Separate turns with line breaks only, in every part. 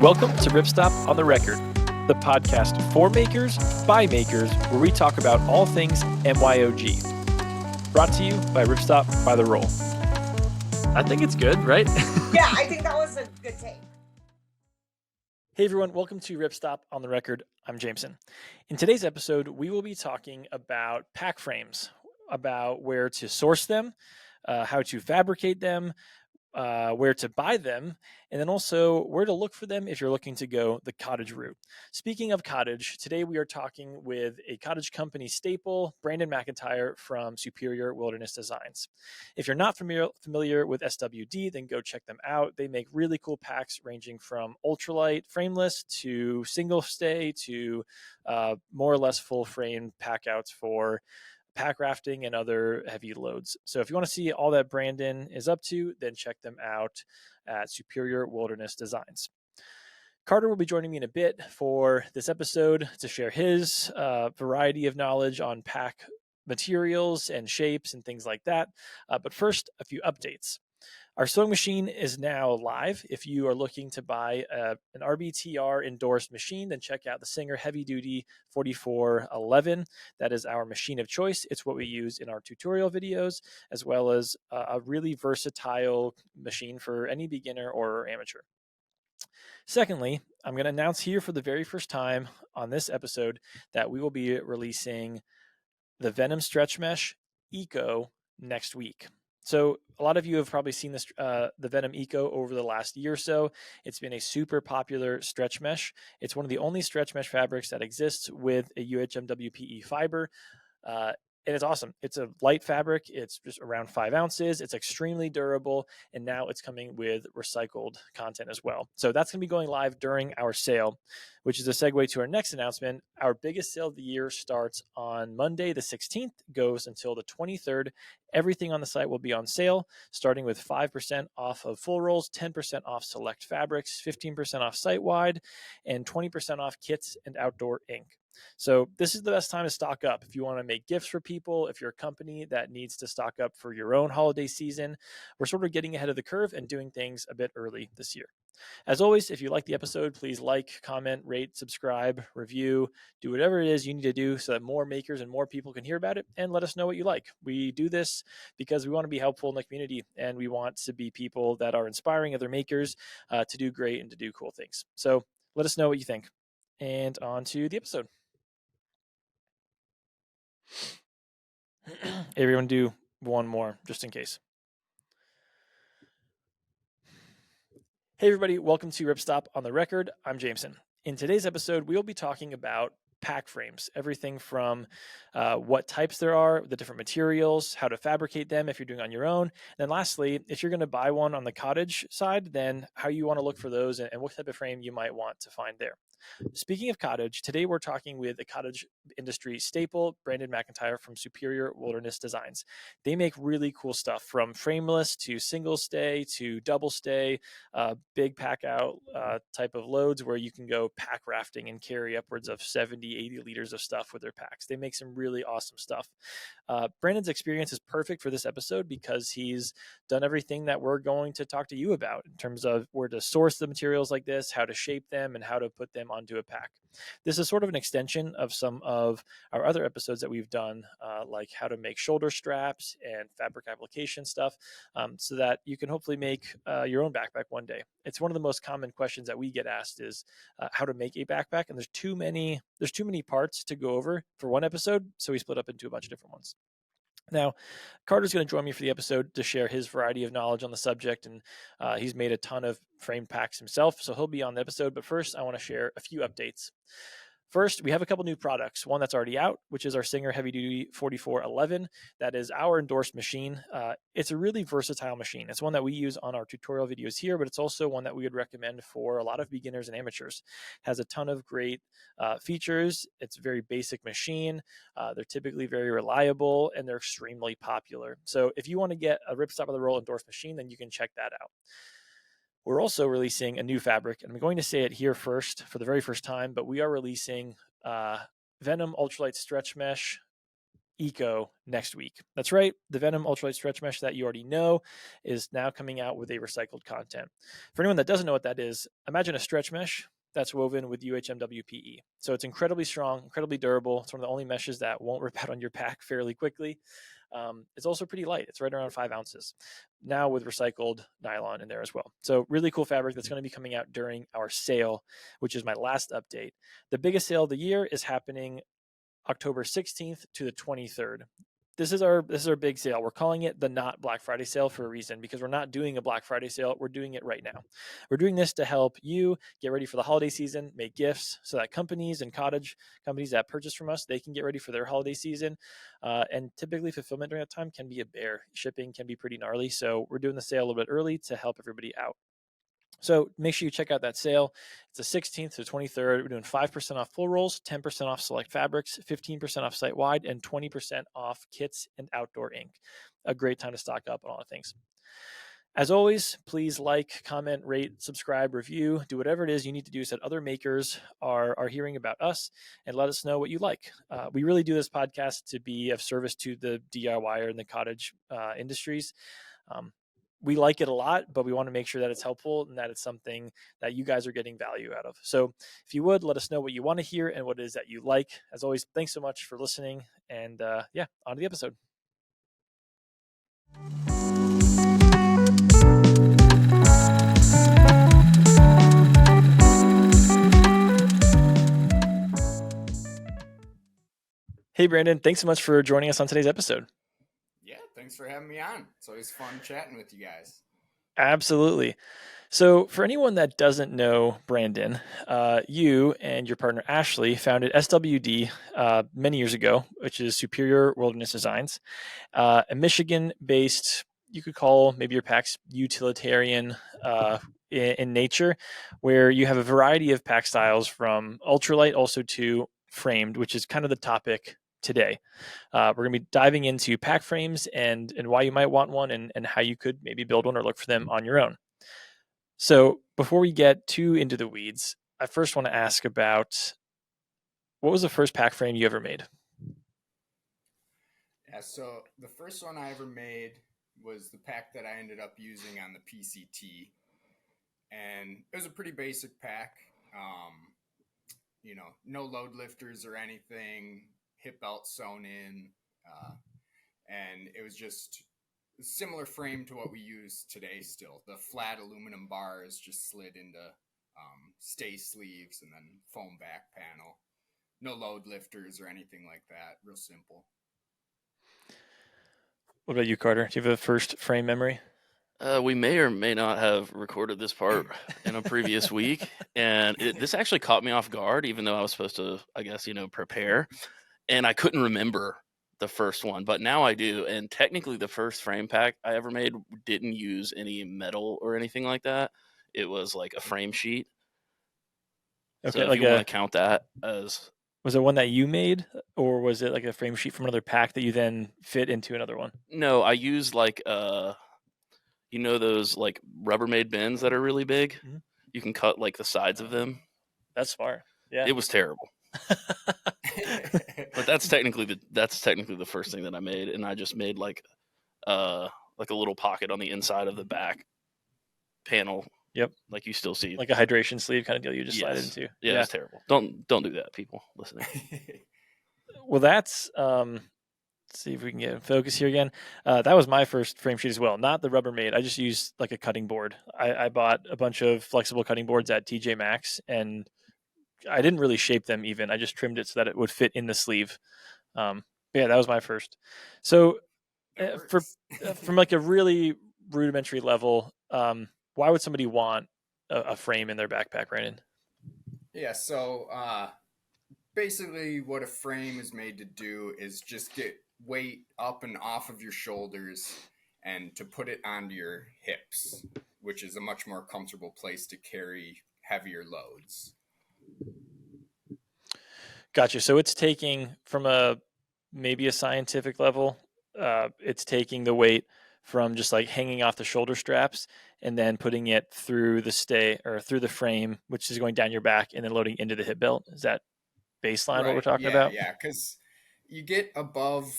Welcome to Ripstop on the Record, the podcast for makers, by makers, where we talk about all things MYOG. Brought to you by Ripstop by the Roll. I think it's good, right?
Yeah, I think that was a good take.
Hey everyone, welcome to Ripstop on the Record. I'm Jameson. In today's episode, we will be talking about pack frames, about where to source them, how to fabricate them, where to buy them, and then also where to look for them if you're looking to go the Cordage route. Speaking of Cordage, today we are talking with a Cordage company staple, Brandon McIntyre from Superior Wilderness Designs. If you're not familiar with SWD, then go check them out. They make really cool packs ranging from ultralight frameless to single stay to more or less full frame pack outs for pack rafting and other heavy loads. So if you want to see all that Brandon is up to, then check them out at Superior Wilderness Designs. Carter will be joining me in a bit for this episode to share his variety of knowledge on pack materials and shapes and things like that. But first, a few updates. Our sewing machine is now live. If you are looking to buy an RBTR endorsed machine, then check out the Singer Heavy Duty 4411. That is our machine of choice. It's what we use in our tutorial videos, as well as a really versatile machine for any beginner or amateur. Secondly, I'm going to announce here for the very first time on this episode that we will be releasing the Venom Stretch Mesh Eco next week. So a lot of you have probably seen this, the Venom Eco over the last year or so. It's been a super popular stretch mesh. It's one of the only stretch mesh fabrics that exists with a UHMWPE fiber. And it's awesome. It's a light fabric. It's just around 5 ounces. It's extremely durable. And now it's coming with recycled content as well. So that's going to be going live during our sale, which is a segue to our next announcement. Our biggest sale of the year starts on Monday, the 16th, goes until the 23rd. Everything on the site will be on sale, starting with 5% off of full rolls, 10% off select fabrics, 15% off site-wide, and 20% off kits and outdoor ink. So this is the best time to stock up. If you want to make gifts for people, if you're a company that needs to stock up for your own holiday season, we're sort of getting ahead of the curve and doing things a bit early this year. As always, if you like the episode, please like, comment, rate, subscribe, review, do whatever it is you need to do so that more makers and more people can hear about it, and let us know what you like. We do this because we want to be helpful in the community, and we want to be people that are inspiring other makers to do great and to do cool things. So let us know what you think. And on to the episode. Everyone do one more just in case. Hey everybody, welcome to Ripstop on the Record. I'm Jameson. In today's episode, we'll be talking about pack frames, everything from what types there are, the different materials, how to fabricate them if you're doing on your own. And then lastly, if you're going to buy one on the Cordage side, then how you want to look for those and what type of frame you might want to find there. Speaking of Cordage, today we're talking with a cottage industry staple, Brandon McIntyre from Superior Wilderness Designs. They make really cool stuff from frameless to single stay to double stay, big pack out type of loads where you can go pack rafting and carry upwards of 70, 80 liters of stuff with their packs. They make some really awesome stuff. Brandon's experience is perfect for this episode because he's done everything that we're going to talk to you about in terms of where to source the materials like this, how to shape them, and how to put them onto a pack. This is sort of an extension of some of our other episodes that we've done, like how to make shoulder straps and fabric application stuff, so that you can hopefully make your own backpack one day. It's one of the most common questions that we get asked is how to make a backpack, and there's too many parts to go over for one episode, so we split up into a bunch of different ones. Now, Carter's going to join me for the episode to share his variety of knowledge on the subject, and he's made a ton of frame packs himself, so he'll be on the episode. But first, I want to share a few updates. First, we have a couple new products. One that's already out, which is our Singer Heavy Duty 4411. That is our endorsed machine. It's a really versatile machine. It's one that we use on our tutorial videos here, but it's also one that we would recommend for a lot of beginners and amateurs. It has a ton of great features. It's a very basic machine. They're typically very reliable, and they're extremely popular. So if you want to get a Ripstop of the Roll endorsed machine, then you can check that out. We're also releasing a new fabric, and I'm going to say it here first for the very first time, but we are releasing Venom Ultralight Stretch Mesh Eco next week. That's right. The Venom Ultralight Stretch Mesh that you already know is now coming out with a recycled content. For anyone that doesn't know what that is, imagine a stretch mesh that's woven with UHMWPE. So it's incredibly strong, incredibly durable. It's one of the only meshes that won't rip out on your pack fairly quickly. It's also pretty light. It's right around 5 ounces. Now with recycled nylon in there as well. So really cool fabric that's going to be coming out during our sale, which is my last update. The biggest sale of the year is happening October 16th to the 23rd. This is our big sale. We're calling it the not Black Friday sale for a reason, because we're not doing a Black Friday sale. We're doing it right now. We're doing this to help you get ready for the holiday season, make gifts so that companies and cottage companies that purchase from us, they can get ready for their holiday season. And typically fulfillment during that time can be a bear. Shipping can be pretty gnarly. So we're doing the sale a little bit early to help everybody out. So make sure you check out that sale. It's the 16th to 23rd. We're doing 5% off full rolls, 10% off select fabrics, 15% off site wide, and 20% off kits and outdoor ink. A great time to stock up on all the things. As always, please like, comment, rate, subscribe, review, do whatever it is you need to do so that other makers are hearing about us, and let us know what you like. We really do this podcast to be of service to the DIYer and the cottage industries. We like it a lot, but we want to make sure that it's helpful and that it's something that you guys are getting value out of. So if you would, let us know what you want to hear and what it is that you like. As always, thanks so much for listening. And yeah, on to the episode. Hey, Brandon, thanks so much for joining us on today's episode.
Yeah, thanks for having me on. It's always fun chatting with you guys.
Absolutely. So for anyone that doesn't know Brandon, you and your partner Ashley founded SWD many years ago, which is Superior Wilderness Designs, a Michigan-based, you could call maybe your pack's utilitarian in nature, where you have a variety of pack styles from ultralight also to framed, which is kind of the topic today. We're going to be diving into pack frames and why you might want one and how you could maybe build one or look for them on your own. So before we get too into the weeds, I first want to ask about, what was the first pack frame you ever made?
Yeah, so the first one I ever made was the pack that I ended up using on the PCT. And it was a pretty basic pack. No load lifters or anything, hip belt sewn in. And it was just a similar frame to what we use today still. The flat aluminum bars just slid into stay sleeves and then foam back panel. No load lifters or anything like that. Real simple.
What about you, Carter? Do you have a first frame memory?
We may or may not have recorded this part in a previous week, and this actually caught me off guard, even though I was supposed to, I guess, prepare, and I couldn't remember the first one, but now I do. And technically, the first frame pack I ever made didn't use any metal or anything like that. It was like a frame sheet.
Okay,
so if you want to count that as...
Was it one that you made, or was it like a frame sheet from another pack that you then fit into another one?
No, I used like those like Rubbermaid bins that are really big.
Mhm.
You can cut like the sides of them.
That's smart. Yeah,
it was terrible. But that's technically the first thing that I made, and I just made like a little pocket on the inside of the back panel.
Yep,
like you still see,
like a hydration sleeve kind of deal. You just slide it into.
Yeah, it's terrible. Don't do that, people listening.
Well, that's let's see if we can get in focus here again. That was my first frame sheet as well. Not the Rubbermaid. I just used like a cutting board. I bought a bunch of flexible cutting boards at TJ Maxx, and I didn't really shape them even. I just trimmed it so that it would fit in the sleeve. But yeah, that was my first. So from like a really rudimentary level, why would somebody want a frame in their backpack, Brandon?
Yeah, so basically what a frame is made to do is just get weight up and off of your shoulders and to put it onto your hips, which is a much more comfortable place to carry heavier loads.
Gotcha. So it's taking from maybe a scientific level, it's taking the weight from just like hanging off the shoulder straps and then putting it through the stay or through the frame, which is going down your back and then loading into the hip belt. Is that baseline what we're talking about?
Yeah, because you get above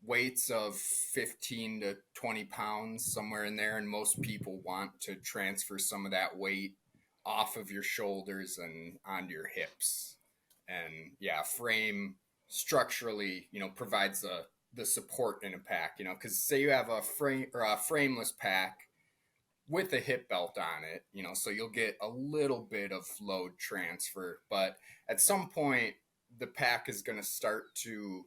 weights of 15 to 20 pounds, somewhere in there, and most people want to transfer some of that weight off of your shoulders and onto your hips. And yeah, frame structurally, provides the support in a pack, because say you have a frame or a frameless pack with a hip belt on it, so you'll get a little bit of load transfer, but at some point the pack is going to start to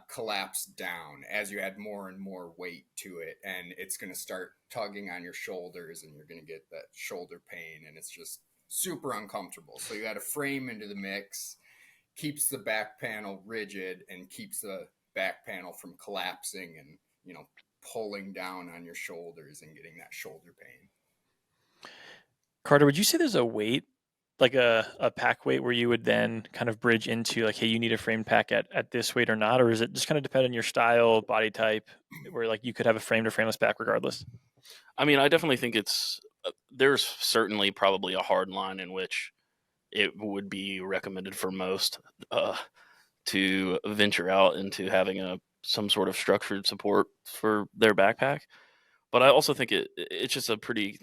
collapse down as you add more and more weight to it, and it's going to start tugging on your shoulders, and you're going to get that shoulder pain, and it's just super uncomfortable. So you add a frame into the mix, keeps the back panel rigid and keeps the back panel from collapsing and pulling down on your shoulders and getting that shoulder pain.
Carter, would you say there's a weight, like a pack weight, where you would then kind of bridge into like, hey, you need a framed pack at this weight or not? Or is it just kind of depend on your style, body type, where like you could have a framed or frameless pack regardless?
I mean, I definitely think there's certainly probably a hard line in which it would be recommended for most to venture out into having some sort of structured support for their backpack. But I also think it's just a pretty,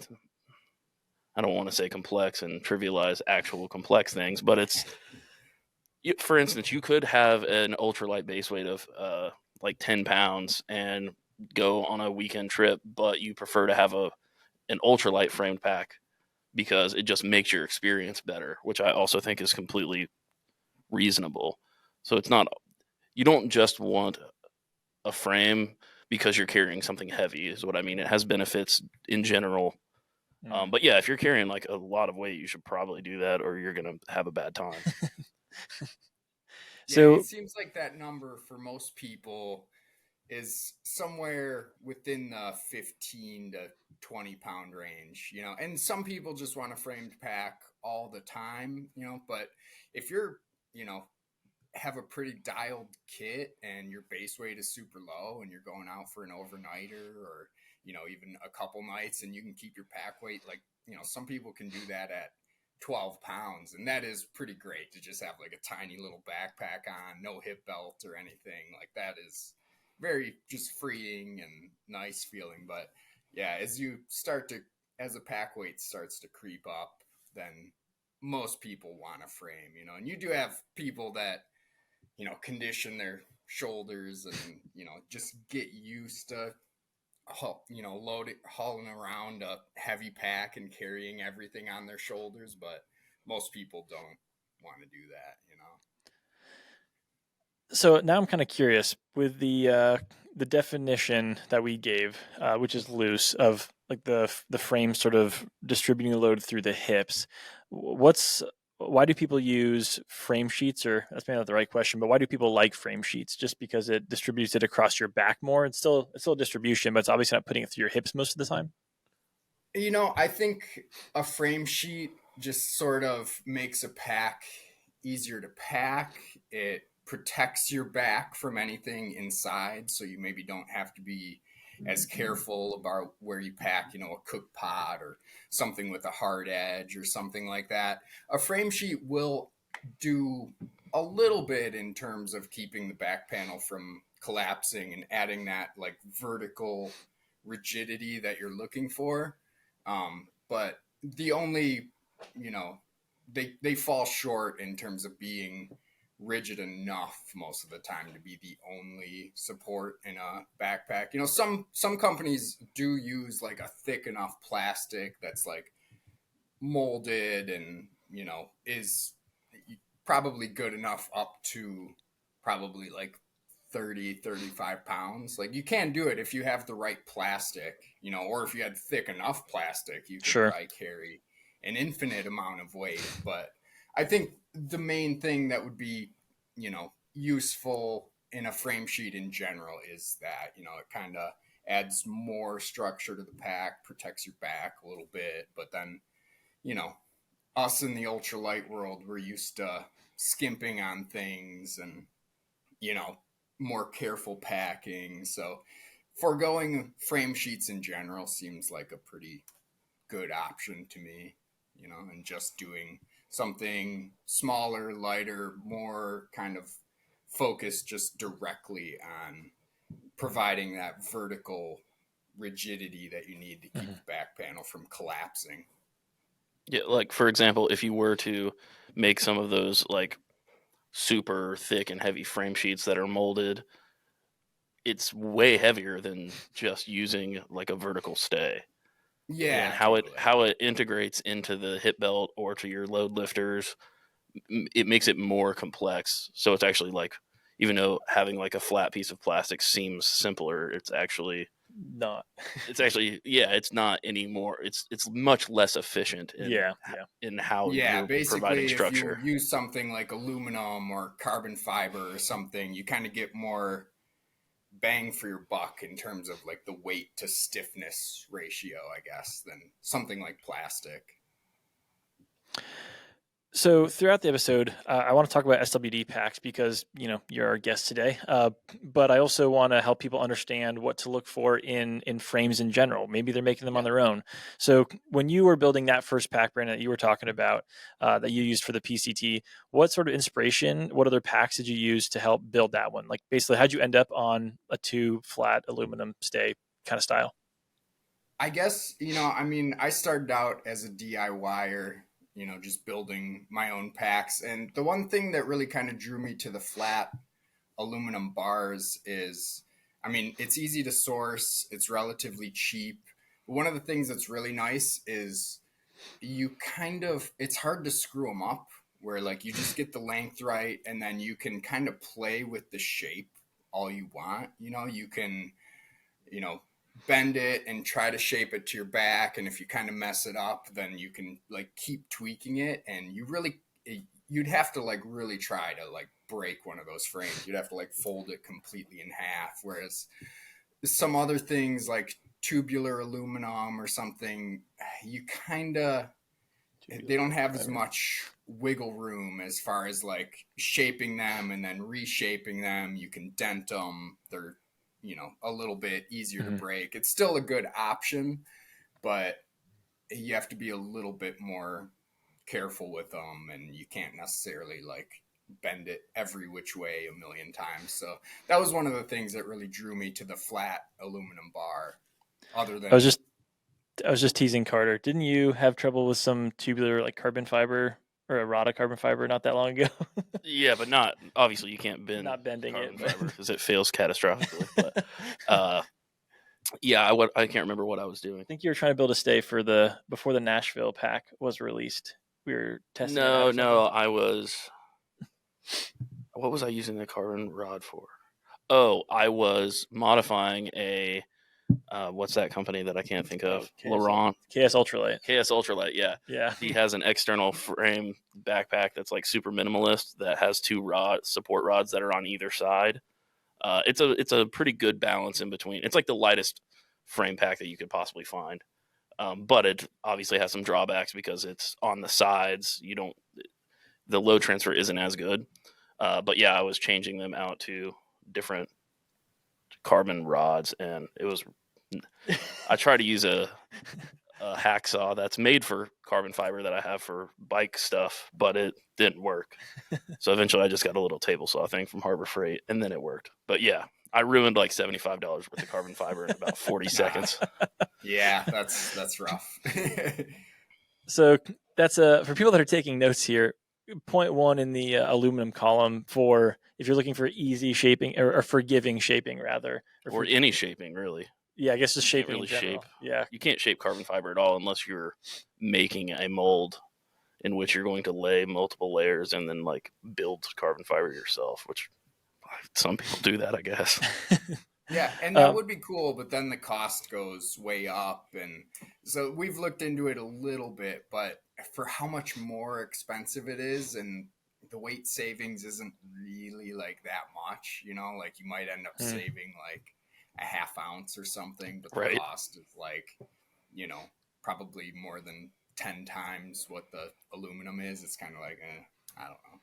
I don't want to say complex and trivialize actual complex things, but for instance, you could have an ultralight base weight of like 10 pounds and go on a weekend trip, but you prefer to have an ultralight framed pack because it just makes your experience better, which I also think is completely reasonable. So you don't just want a frame because you're carrying something heavy, is what I mean. It has benefits in general. But yeah, if you're carrying like a lot of weight, you should probably do that or you're going to have a bad time.
So yeah, it seems like that number for most people is somewhere within the 15 to 20 pound range, and some people just want a framed pack all the time, but if you're, have a pretty dialed kit and your base weight is super low and you're going out for an overnighter or, even a couple nights and you can keep your pack weight, like, some people can do that at 12 pounds. And that is pretty great to just have like a tiny little backpack on, no hip belt or anything. Like that is very just freeing and nice feeling. But yeah, as the pack weight starts to creep up, then most people want a frame, and you do have people that, condition their shoulders and, just get used to, hauling around a heavy pack and carrying everything on their shoulders. But most people don't want to do that,
So now I'm kind of curious with the definition that we gave, which is loose, of like the frame sort of distributing the load through the hips. Why do people use frame sheets? Or that's maybe not the right question, but why do people like frame sheets? Just because it distributes it across your back more? It's still a distribution, but it's obviously not putting it through your hips most of the time.
I think a frame sheet just sort of makes a pack easier to pack. It protects your back from anything inside, so you maybe don't have to be as careful about where you pack, a cook pot or something with a hard edge or something like that. A frame sheet will do a little bit in terms of keeping the back panel from collapsing and adding that like vertical rigidity that you're looking for. But the only, they fall short in terms of being rigid enough most of the time to be the only support in a backpack. Some companies do use like a thick enough plastic that's like molded and, is probably good enough up to probably like 35 pounds. Like you can do it if you have the right plastic, or if you had thick enough plastic, you could
Sure.
probably carry an infinite amount of weight. But I think the main thing that would be, useful in a frame sheet in general is that, it kind of adds more structure to the pack, protects your back a little bit. But then, us in the ultralight world, we're used to skimping on things and, more careful packing. So foregoing frame sheets in general seems like a pretty good option to me, and just doing something smaller, lighter, more kind of focus just directly on providing that vertical rigidity that you need to keep the back panel from collapsing.
Yeah, like for example, if you were to make some of those like super thick and heavy frame sheets that are molded, it's way heavier than just using like a vertical stay.
Yeah,
And
totally.
how it integrates into the hip belt or to your load lifters, it makes it more complex. So it's actually like, even though having like a flat piece of plastic seems simpler, it's actually
not.
yeah, it's not anymore. It's much less efficient in how
Yeah,
you're
basically,
providing
if
structure.
you use something like aluminum or carbon fiber or something, you kind of get more bang for your buck in terms of like the weight to stiffness ratio, I guess, than something like plastic.
So throughout the episode, I want to talk about SWD packs because you're our guest today. But I also want to help people understand what to look for in frames in general. Maybe they're making them on their own. So when you were building that first pack, Brandon, that you were talking about that you used for the PCT, what sort of inspiration, what other packs did you use to help build that one? Like basically, how'd you end up on a 2 flat aluminum stay kind of style?
I guess, I started out as a DIYer, just building my own packs. And the one thing that really kind of drew me to the flat aluminum bars is, it's easy to source, it's relatively cheap. But one of the things that's really nice is it's hard to screw them up, where like you just get the length right and then you can kind of play with the shape all you want. You can, bend it and try to shape it to your back, and if you kind of mess it up, then you can like keep tweaking it, and you'd have to like really try to like break one of those frames. You'd have to like fold it completely in half, whereas some other things like tubular aluminum or something, they don't have as much wiggle room as far as like shaping them and then reshaping them. You can dent them. They're a little bit easier to break. It's still a good option, but you have to be a little bit more careful with them, and you can't necessarily like bend it every which way a million times. So that was one of the things that really drew me to the flat aluminum bar. Other than
I was just teasing Carter. Didn't you have trouble with some tubular like carbon fiber or a rod of carbon fiber not that long ago?
Yeah, but not obviously you can't bend
Not bending
carbon
it, but...
fiber because it fails catastrophically. But I can't remember what I was doing.
I think you were trying to build a stay for before the Nashville pack was released. We were testing.
No, I was. What was I using the carbon rod for? Oh, I was modifying a what's that company that I can't think of? Laurent.
KS Ultralight.
KS Ultralight, yeah.
Yeah.
He has an external frame backpack that's like super minimalist that has 2 support rods that are on either side. It's a pretty good balance in between. It's like the lightest frame pack that you could possibly find. But it obviously has some drawbacks because it's on the sides. The load transfer isn't as good. But yeah, I was changing them out to different carbon rods, and it was. I try to use a hacksaw that's made for carbon fiber that I have for bike stuff, but it didn't work. So eventually I just got a little table saw thing from Harbor Freight, and then it worked. But yeah, I ruined like $75 worth of carbon fiber in about 40 seconds.
Yeah, that's rough.
So that's for people that are taking notes here. Point 1 in the aluminum column for if you're looking for easy shaping or forgiving shaping rather,
or any shaping really.
Yeah, I guess just
you
shaping
really
in general.
shape.
Yeah,
you can't shape carbon fiber at all unless you're making a mold in which you're going to lay multiple layers and then like build carbon fiber yourself, which some people do that, I guess.
Yeah, and that would be cool, but then the cost goes way up, and so we've looked into it a little bit, but for how much more expensive it is, and the weight savings isn't really like that much, like you might end up saving like a half ounce or something, but the cost is like, probably more than 10 times what the aluminum is. It's kind of like, I don't know.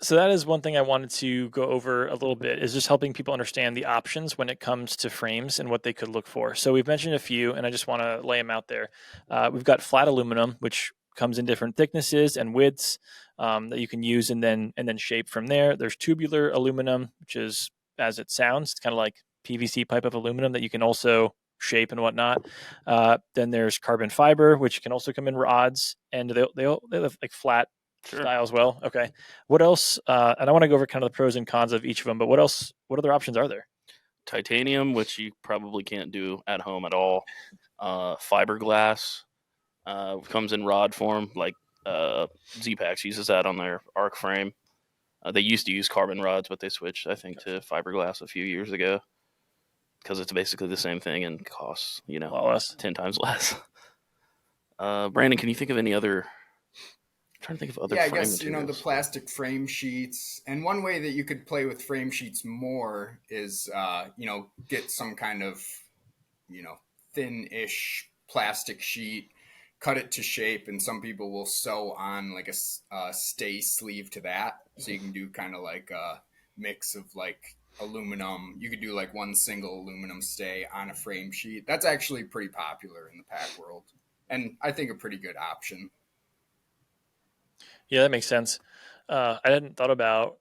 So that is one thing I wanted to go over a little bit, is just helping people understand the options when it comes to frames and what they could look for. So we've mentioned a few, and I just want to lay them out there. We've got flat aluminum, which comes in different thicknesses and widths that you can use and then shape from there. There's tubular aluminum, which is, as it sounds, it's kind of like PVC pipe of aluminum that you can also shape and whatnot. Then there's carbon fiber, which can also come in rods, and they have like flat style as well. Okay. What else? And I want to go over kind of the pros and cons of each of them, but what else? What other options are there?
Titanium, which you probably can't do at home at all. Fiberglass comes in rod form, like Z-Packs uses that on their arc frame. They used to use carbon rods, but they switched, I think, to fiberglass a few years ago because it's basically the same thing and costs, 10 times less. Brandon, can you think of any other? I'm trying to think of other.
Yeah, I
frame
guess
materials.
the plastic frame sheets, and one way that you could play with frame sheets more is get some kind of thin-ish plastic sheet, cut it to shape, and some people will sew on like a stay sleeve to that, so you can do kind of like a mix of like aluminum. You could do like one single aluminum stay on a frame sheet. That's actually pretty popular in the pack world, and I think a pretty good option.
Yeah, that makes sense. I hadn't thought about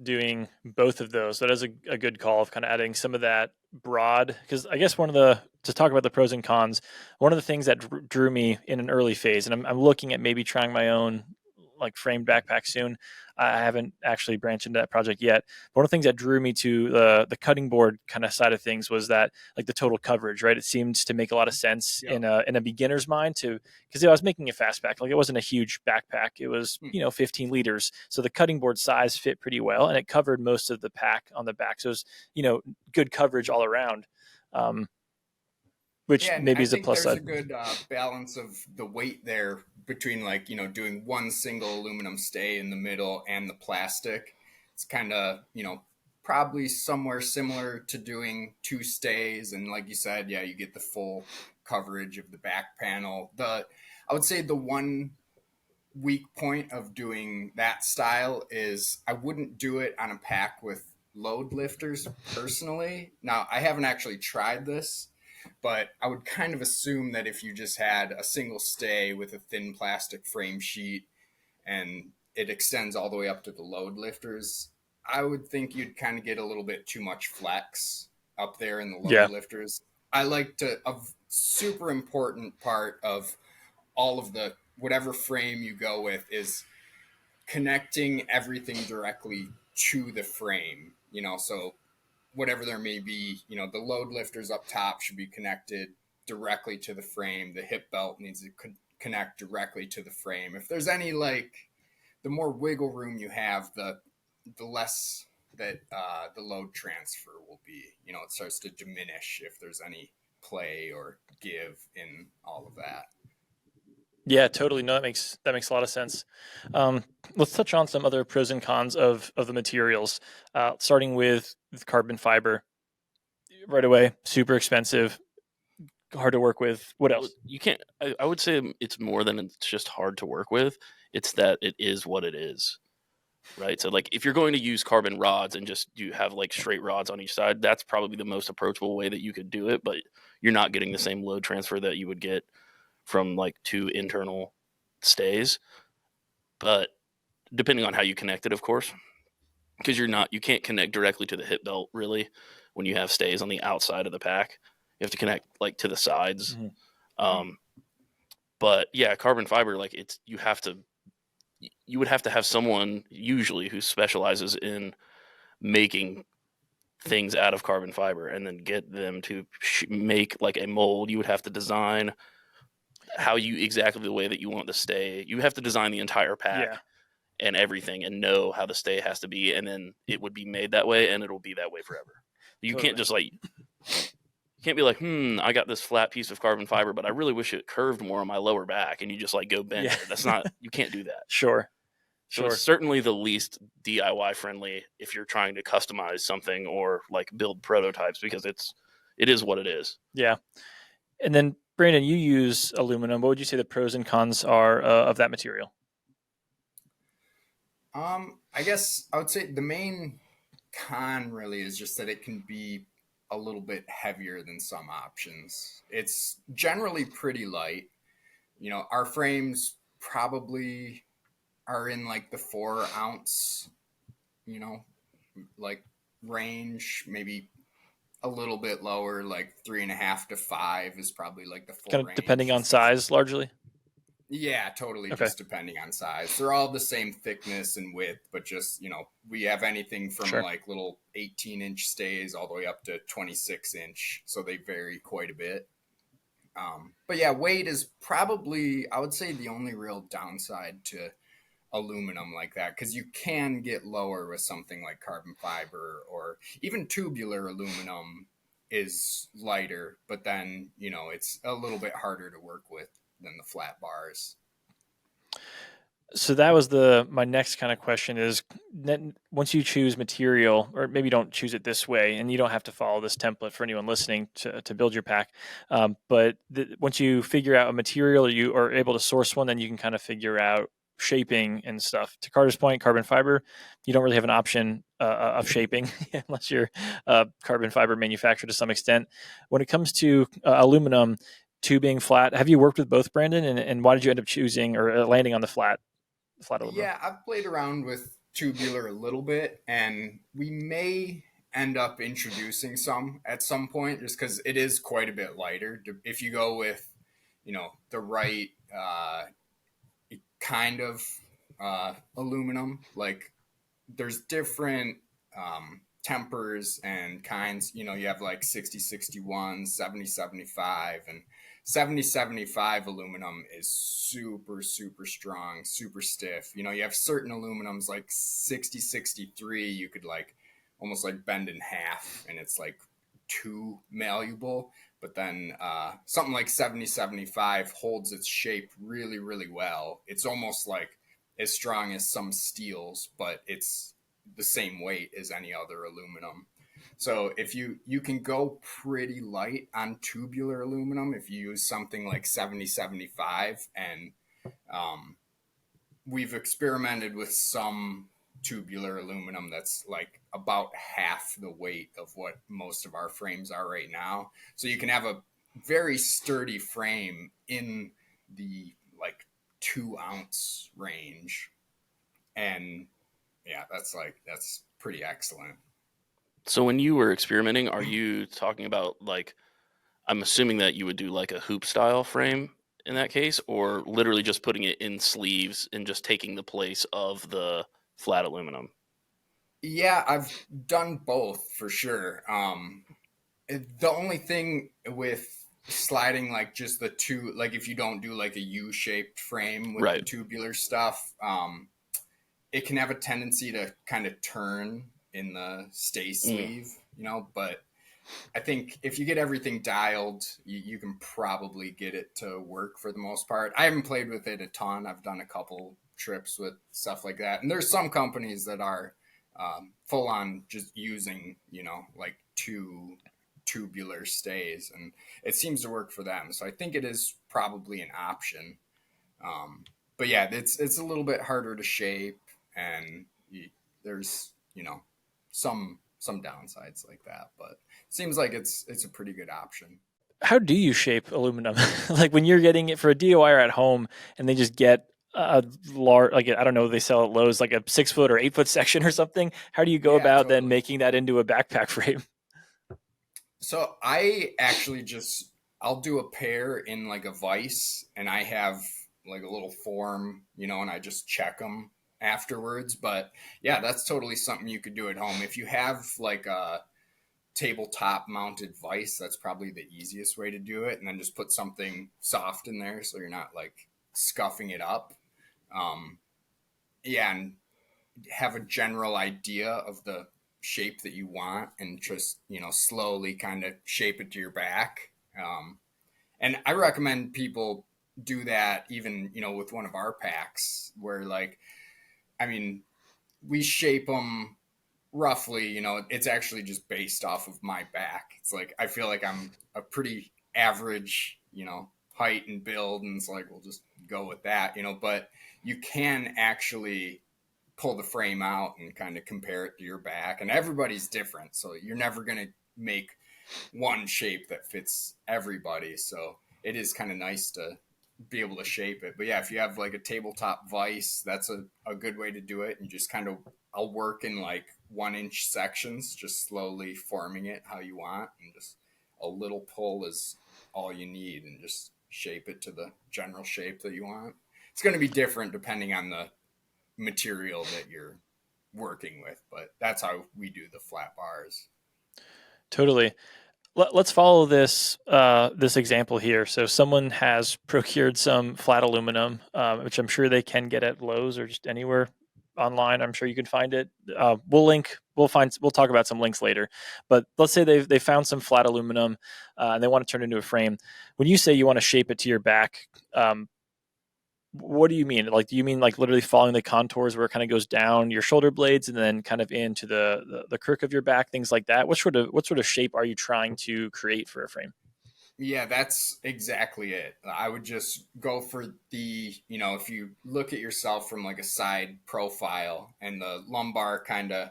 doing both of those. That is a good call of kind of adding some of that broad, because I guess to talk about the pros and cons, one of the things that drew me in an early phase, and I'm looking at maybe trying my own like framed backpack soon. I haven't actually branched into that project yet. But one of the things that drew me to the cutting board kind of side of things was that like the total coverage, right? It seemed to make a lot of sense in a beginner's mind because I was making a fast pack. Like it wasn't a huge backpack. It was 15 liters. So the cutting board size fit pretty well, and it covered most of the pack on the back. So it was good coverage all around. Which maybe is a plus side.
I think there's a good balance of the weight there between like, doing one single aluminum stay in the middle and the plastic. It's kind of, probably somewhere similar to doing two stays. And like you said, yeah, you get the full coverage of the back panel. I would say the one weak point of doing that style is I wouldn't do it on a pack with load lifters personally. Now, I haven't actually tried this, but I would kind of assume that if you just had a single stay with a thin plastic frame sheet and it extends all the way up to the load lifters, I would think you'd kind of get a little bit too much flex up there in the load lifters. I like a super important part of all of the whatever frame you go with is connecting everything directly to the frame, so whatever there may be, the load lifters up top should be connected directly to the frame. The hip belt needs to connect directly to the frame. If there's any, the more wiggle room you have, the less that the load transfer will be. It starts to diminish if there's any play or give in all of that.
Yeah, totally. No, that makes a lot of sense. Let's touch on some other pros and cons of the materials, starting with carbon fiber. Right away, super expensive, hard to work with. What else?
You can't. I would say it's more than it's just hard to work with. It's that it is what it is, right? So, like, if you're going to use carbon rods and just you have like straight rods on each side, that's probably the most approachable way that you could do it. But you're not getting the same load transfer that you would get from like two internal stays. But depending on how you connect it, of course, because you can't connect directly to the hip belt really when you have stays on the outside of the pack. You have to connect like to the sides. Mm-hmm. But yeah, carbon fiber, like you would have to have someone usually who specializes in making things out of carbon fiber and then get them to make like a mold. You would have to design exactly the way that you want the stay. You have to design the entire pack and everything and know how the stay has to be. And then it would be made that way and it'll be that way forever. You can't just like, you can't be like, I got this flat piece of carbon fiber, but I really wish it curved more on my lower back. And you just like go bend it. That's not, you can't do that.
Sure.
So it's certainly the least DIY friendly if you're trying to customize something or like build prototypes because it is what it is.
Yeah. And then Brandon, you use aluminum. What would you say the pros and cons are of that material?
I guess I would say the main con really is just that it can be a little bit heavier than some options. It's generally pretty light. our frames probably are in like the 4 ounce, you know, like range, maybe a little bit lower, like 3.5 to 5 is probably like the full
Kind of depending
range.
on size, largely.
Yeah, totally.
Okay,
Just depending on size. They're all the same thickness and width, but just, we have anything from
sure.
like little 18-inch stays all the way up to 26-inch. So they vary quite a bit. But yeah, weight is probably, I would say, the only real downside to aluminum like that, because you can get lower with something like carbon fiber, or even tubular aluminum is lighter, but then, it's a little bit harder to work with than the flat bars.
So that was my next kind of question is, once you choose material, or maybe you don't choose it this way, and you don't have to follow this template for anyone listening to build your pack. But once you figure out a material, or you are able to source one, then you can kind of figure out shaping and stuff. To Carter's point, carbon fiber, you don't really have an option of shaping unless you're carbon fiber manufacturer to some extent. When it comes to aluminum, tubing, flat, have you worked with both, Brandon? And why did you end up choosing or landing on the flat aluminum?
Yeah, I've played around with tubular a little bit, and we may end up introducing some at some point, just because it is quite a bit lighter. If you go with, the right kind of aluminum, like there's different tempers and kinds. You have like 6061, 7075, and 7075 aluminum is super, super strong, super stiff. You have certain aluminums like 6063, you could like almost like bend in half, and it's like too malleable. But then something like 7075 holds its shape really, really well. It's almost like as strong as some steels, but it's the same weight as any other aluminum. So if you can go pretty light on tubular aluminum if you use something like 7075, and we've experimented with some tubular aluminum that's like about half the weight of what most of our frames are right now. So you can have a very sturdy frame in the like 2 ounce range. And yeah, that's pretty excellent.
So when you were experimenting, are you talking about like, I'm assuming that you would do like a hoop style frame in that case, or literally just putting it in sleeves and just taking the place of the flat aluminum?
Yeah, I've done both for sure. The only thing with sliding like just the two, like if you don't do like a U-shaped frame with the
Right.
tubular stuff, it can have a tendency to kind of turn in the stay sleeve, but I think if you get everything dialed, you can probably get it to work for the most part. I haven't played with it a ton. I've done a couple trips with stuff like that. And there's some companies that are full on just using, like two tubular stays, and it seems to work for them. So I think it is probably an option. But yeah, it's a little bit harder to shape, and there's, some downsides like that, but it seems like it's a pretty good option.
How do you shape aluminum? Like when you're getting it for a DIY or at home, and they just get a large, like I don't know, they sell at Lowe's like a 6 foot or 8 foot section or something. How do you go
Yeah,
about then
totally.
making that into a backpack frame?
So I actually I'll do a pair in like a vise, and I have like a little form, and I just check them afterwards. But yeah, that's totally something you could do at home. If you have like a tabletop mounted vise, that's probably the easiest way to do it. And then just put something soft in there so you're not like scuffing it up. Um, yeah, and have a general idea of the shape that you want, and just, slowly kind of shape it to your back. And I recommend people do that even, with one of our packs, where like, I mean, we shape them roughly, it's actually just based off of my back. It's like, I feel like I'm a pretty average, height and build. And it's like, we'll just go with that, but you can actually pull the frame out and kind of compare it to your back, and everybody's different. So you're never going to make one shape that fits everybody. So it is kind of nice to be able to shape it. But yeah, if you have like a tabletop vise, that's a good way to do it. And just kind of, I'll work in like 1-inch sections, just slowly forming it how you want. And just a little pull is all you need, and just shape it to the general shape that you want. It's going to be different depending on the material that you're working with, but that's how we do the flat bars.
Totally. Let's follow this this example here. So someone has procured some flat aluminum, which I'm sure they can get at Lowe's or just anywhere online. I'm sure you can find it. We'll talk about some links later. But let's say they found some flat aluminum and they want to turn it into a frame. When you say you want to shape it to your back, what do you mean? Like, do you mean like literally following the contours where it kind of goes down your shoulder blades and then kind of into the crook of your back, things like that? What sort of shape are you trying to create for a frame?
Yeah, that's exactly it. I would just go for if you look at yourself from like a side profile and the lumbar kind of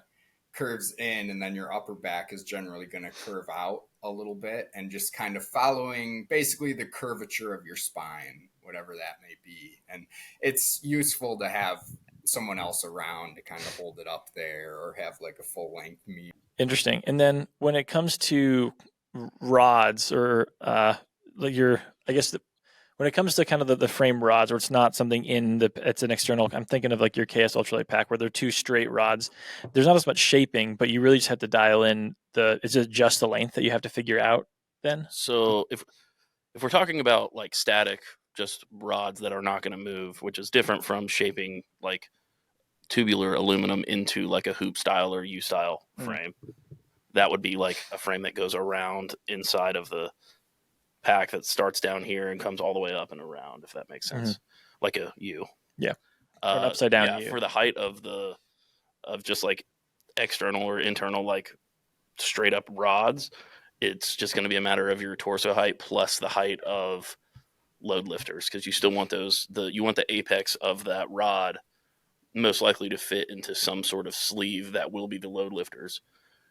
curves in, and then your upper back is generally going to curve out a little bit, and just kind of following basically the curvature of your spine, whatever that may be. And it's useful to have someone else around to kind of hold it up there, or have like a full length meet.
Interesting. And then when it comes to rods or like when it comes to kind of the frame rods, where it's not something it's an external. I'm thinking of like your KS Ultralight pack where they're two straight rods. There's not as much shaping, but you really just have to dial in is it just the length that you have to figure out then?
So if we're talking about like static, just rods that are not going to move, which is different from shaping like tubular aluminum into like a hoop style or U style frame, that would be like a frame that goes around inside of the pack that starts down here and comes all the way up and around, if that makes sense. Like a U.
Yeah. An upside down U.
For the height of just like external or internal, like straight up rods, it's just going to be a matter of your torso height plus the height of load lifters, because you still want you want the apex of that rod most likely to fit into some sort of sleeve that will be the load lifters,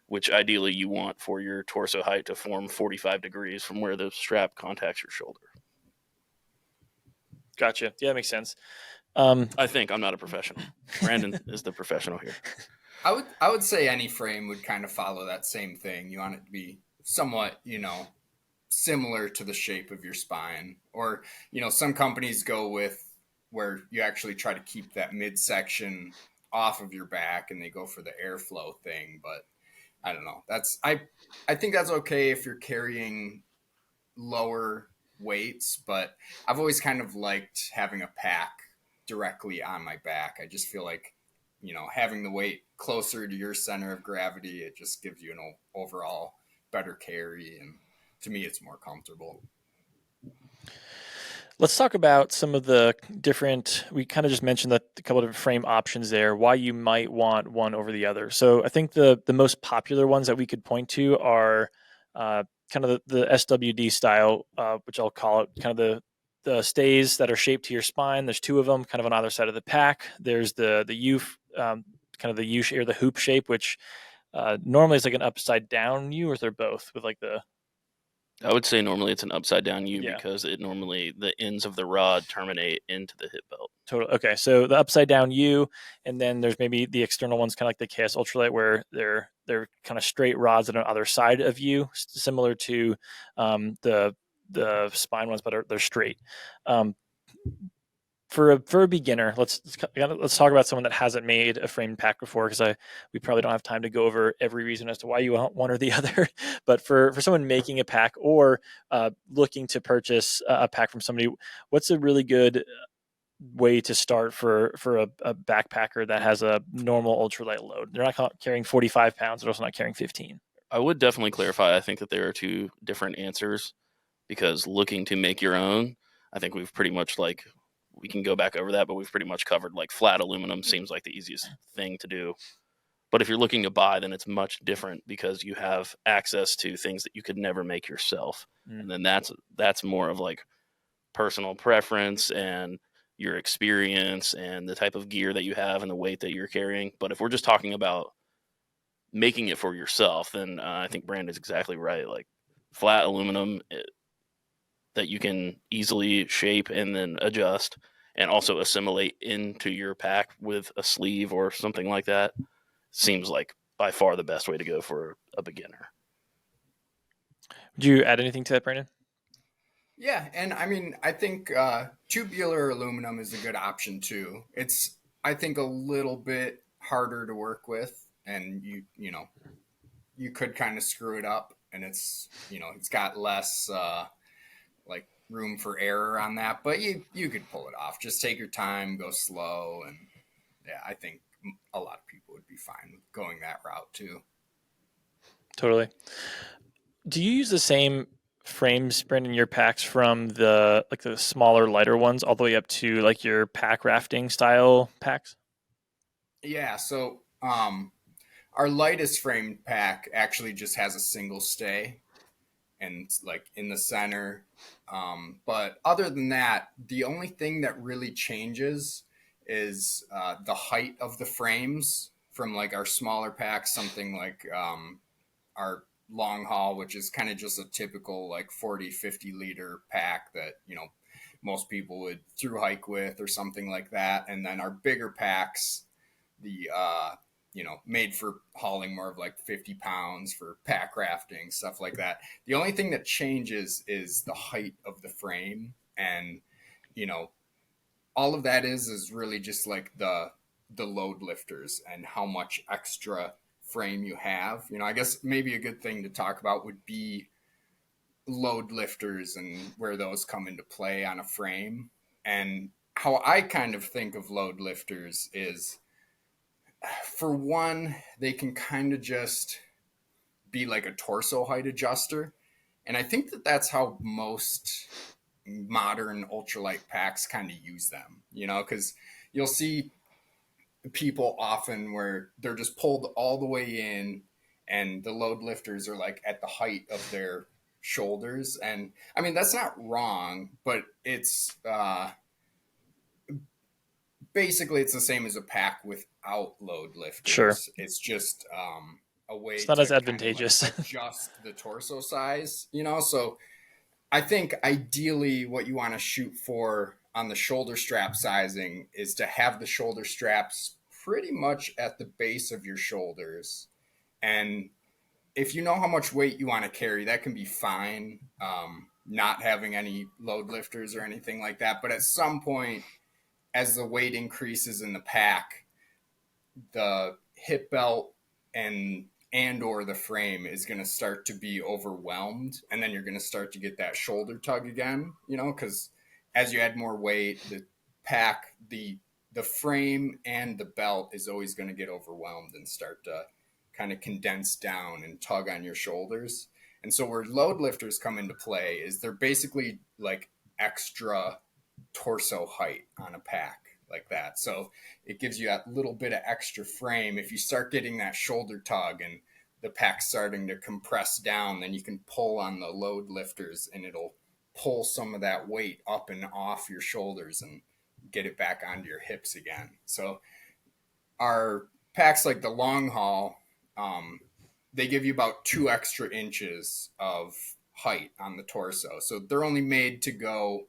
which ideally you want for your torso height to form 45 degrees from where the strap contacts your shoulder.
Gotcha. Yeah, that makes sense.
I think I'm not a professional. Brandon is the professional here.
I would say any frame would kind of follow that same thing. You want it to be somewhat, similar to the shape of your spine. Or, some companies go with where you actually try to keep that midsection off of your back and they go for the airflow thing. But I don't know. I think that's okay if you're carrying lower weights, but I've always kind of liked having a pack directly on my back. I just feel like, having the weight closer to your center of gravity, it just gives you an overall better carry. And to me, it's more comfortable.
Let's talk about some of the different, we kind of just mentioned a couple of different frame options there, why you might want one over the other. So I think the most popular ones that we could point to are kind of the SWD style, which I'll call it kind of the stays that are shaped to your spine. There's two of them kind of on either side of the pack. There's the U, kind of the U or the hoop shape, which normally is like an upside down U, or they're both with like the...
I would say normally it's an upside down U because the ends of the rod terminate into the hip belt.
Totally. Okay, so the upside down U, and then there's maybe the external ones, kind of like the KS Ultralight, where they're kind of straight rods on the other side of U, similar to the spine ones, but they're straight. For a beginner, let's talk about someone that hasn't made a frame pack before, because we probably don't have time to go over every reason as to why you want one or the other. But for someone making a pack or looking to purchase a pack from somebody, what's a really good way to start for a backpacker that has a normal ultralight load? They're not carrying 45 pounds. They're also not carrying 15.
I would definitely clarify. I think that there are two different answers, because looking to make your own, I think we've pretty much we can go back over that, but we've pretty much covered like flat aluminum seems like the easiest thing to do. But if you're looking to buy, then it's much different, because you have access to things that you could never make yourself. And then that's more of like personal preference and your experience and the type of gear that you have and the weight that you're carrying. But if we're just talking about making it for yourself, then I think Brandon's exactly right. Like flat aluminum, that you can easily shape and then adjust and also assimilate into your pack with a sleeve or something like that, seems like by far the best way to go for a beginner.
Would you add anything to that, Brandon?
Yeah, and I mean, I think tubular aluminum is a good option too. It's, I think, a little bit harder to work with, and you could kind of screw it up, and it's got less like room for error on that, but you could pull it off. Just take your time, go slow, and yeah, I think a lot of people would be fine with going that route too.
Totally. Do you use the same frames, Brandon, your packs from the smaller, lighter ones all the way up to like your pack rafting style packs?
Yeah, so our lightest framed pack actually just has a single stay, and it's like in the center. But other than that, the only thing that really changes is the height of the frames from like our smaller packs, something like our long haul, which is kind of just a typical like 40, 50 liter pack that, most people would through hike with or something like that. And then our bigger packs, the made for hauling more of like 50 pounds for pack rafting, stuff like that. The only thing that changes is the height of the frame. And, you know, all of that is really just like the load lifters and how much extra frame you have. I guess maybe a good thing to talk about would be load lifters and where those come into play on a frame. And how I kind of think of load lifters is, for one, they can kind of just be like a torso height adjuster. And I think that that's how most modern ultralight packs kind of use them, because you'll see people often where they're just pulled all the way in and the load lifters are like at the height of their shoulders. And I mean, that's not wrong, but it's basically it's the same as a pack without load
Sure.
lifters. It's just a way
It's not
to
as
kind of
advantageous.
like adjust the torso size, so I think ideally what you want to shoot for on the shoulder strap sizing is to have the shoulder straps pretty much at the base of your shoulders. And if you know how much weight you want to carry, that can be fine. Not having any load lifters or anything like that. But at some point, as the weight increases in the pack, the hip belt and or the frame is going to start to be overwhelmed, and then you're going to start to get that shoulder tug again, because as you add more weight, the pack, the frame and the belt is always going to get overwhelmed and start to kind of condense down and tug on your shoulders. And so where load lifters come into play is they're basically like extra torso height on a pack like that. So it gives you that little bit of extra frame. If you start getting that shoulder tug and the pack's starting to compress down, then you can pull on the load lifters and it'll pull some of that weight up and off your shoulders and get it back onto your hips again. So our packs like the long haul, they give you about 2 extra inches of height on the torso. So they're only made to go,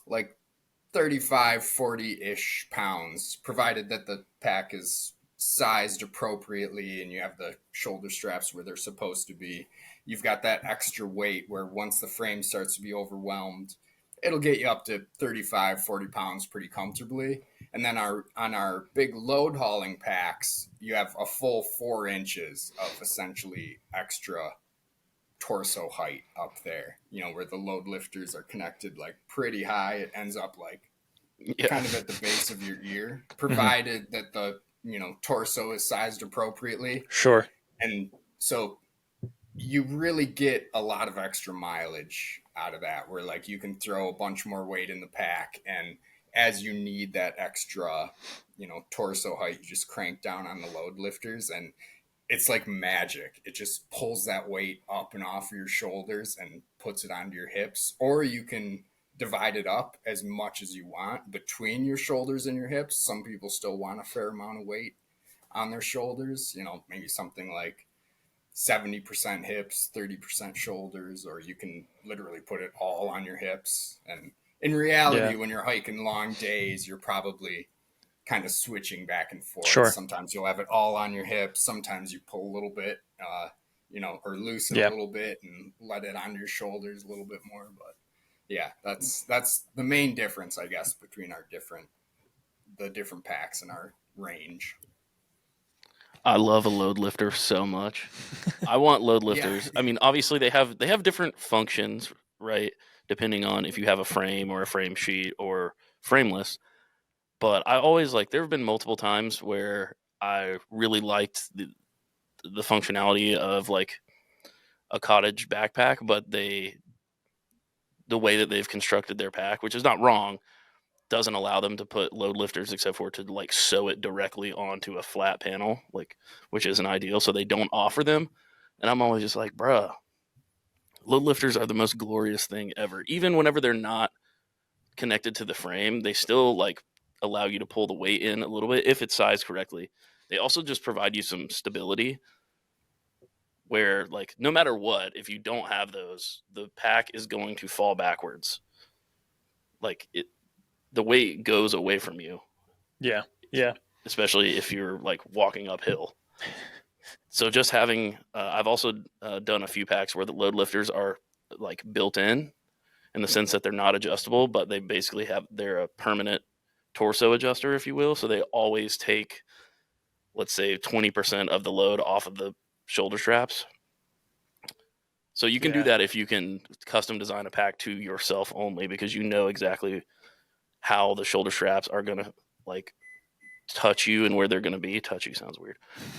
like 35, 40-ish pounds, provided that the pack is sized appropriately and you have the shoulder straps where they're supposed to be. You've got that extra weight where once the frame starts to be overwhelmed, it'll get you up to 35, 40 pounds pretty comfortably. And then on our big load hauling packs, you have a full 4 inches of essentially extra torso height up there, where the load lifters are connected like pretty high. It ends up like kind of at the base of your ear, provided that the, torso is sized appropriately.
Sure.
And so you really get a lot of extra mileage out of that, where like you can throw a bunch more weight in the pack, and as you need that extra, torso height, you just crank down on the load lifters and it's like magic. It just pulls that weight up and off your shoulders and puts it onto your hips. Or you can divide it up as much as you want between your shoulders and your hips. Some people still want a fair amount of weight on their shoulders, maybe something like 70% hips, 30% shoulders, or you can literally put it all on your hips. And in reality, when you're hiking long days, you're probably kind of switching back and forth.
Sure.
Sometimes you'll have it all on your hips. Sometimes you pull a little bit, or loosen a little bit and let it on your shoulders a little bit more. But yeah, that's the main difference, I guess, between the different packs and our range.
I love a load lifter so much. I want load lifters.
Yeah.
I mean, obviously they have different functions, right? Depending on if you have a frame or a frame sheet or frameless. But I always there have been multiple times where I really liked the functionality of a Cordage backpack, but the way that they've constructed their pack, which is not wrong, doesn't allow them to put load lifters except for to sew it directly onto a flat panel, which isn't ideal. So they don't offer them. And I'm always just like, bruh, load lifters are the most glorious thing ever. Even whenever they're not connected to the frame, they still allow you to pull the weight in a little bit if it's sized correctly. They also just provide you some stability where no matter what, if you don't have those, the pack is going to fall backwards. The weight goes away from you.
Yeah. Yeah.
Especially if you're walking uphill. So just having, I've also done a few packs where the load lifters are built in the sense that they're not adjustable, but they basically they're a permanent torso adjuster, if you will. So they always take, let's say, 20% of the load off of the shoulder straps. So you can do that if you can custom design a pack to yourself only, because you know exactly how the shoulder straps are going to touch you and where they're going to be. Touch you sounds weird.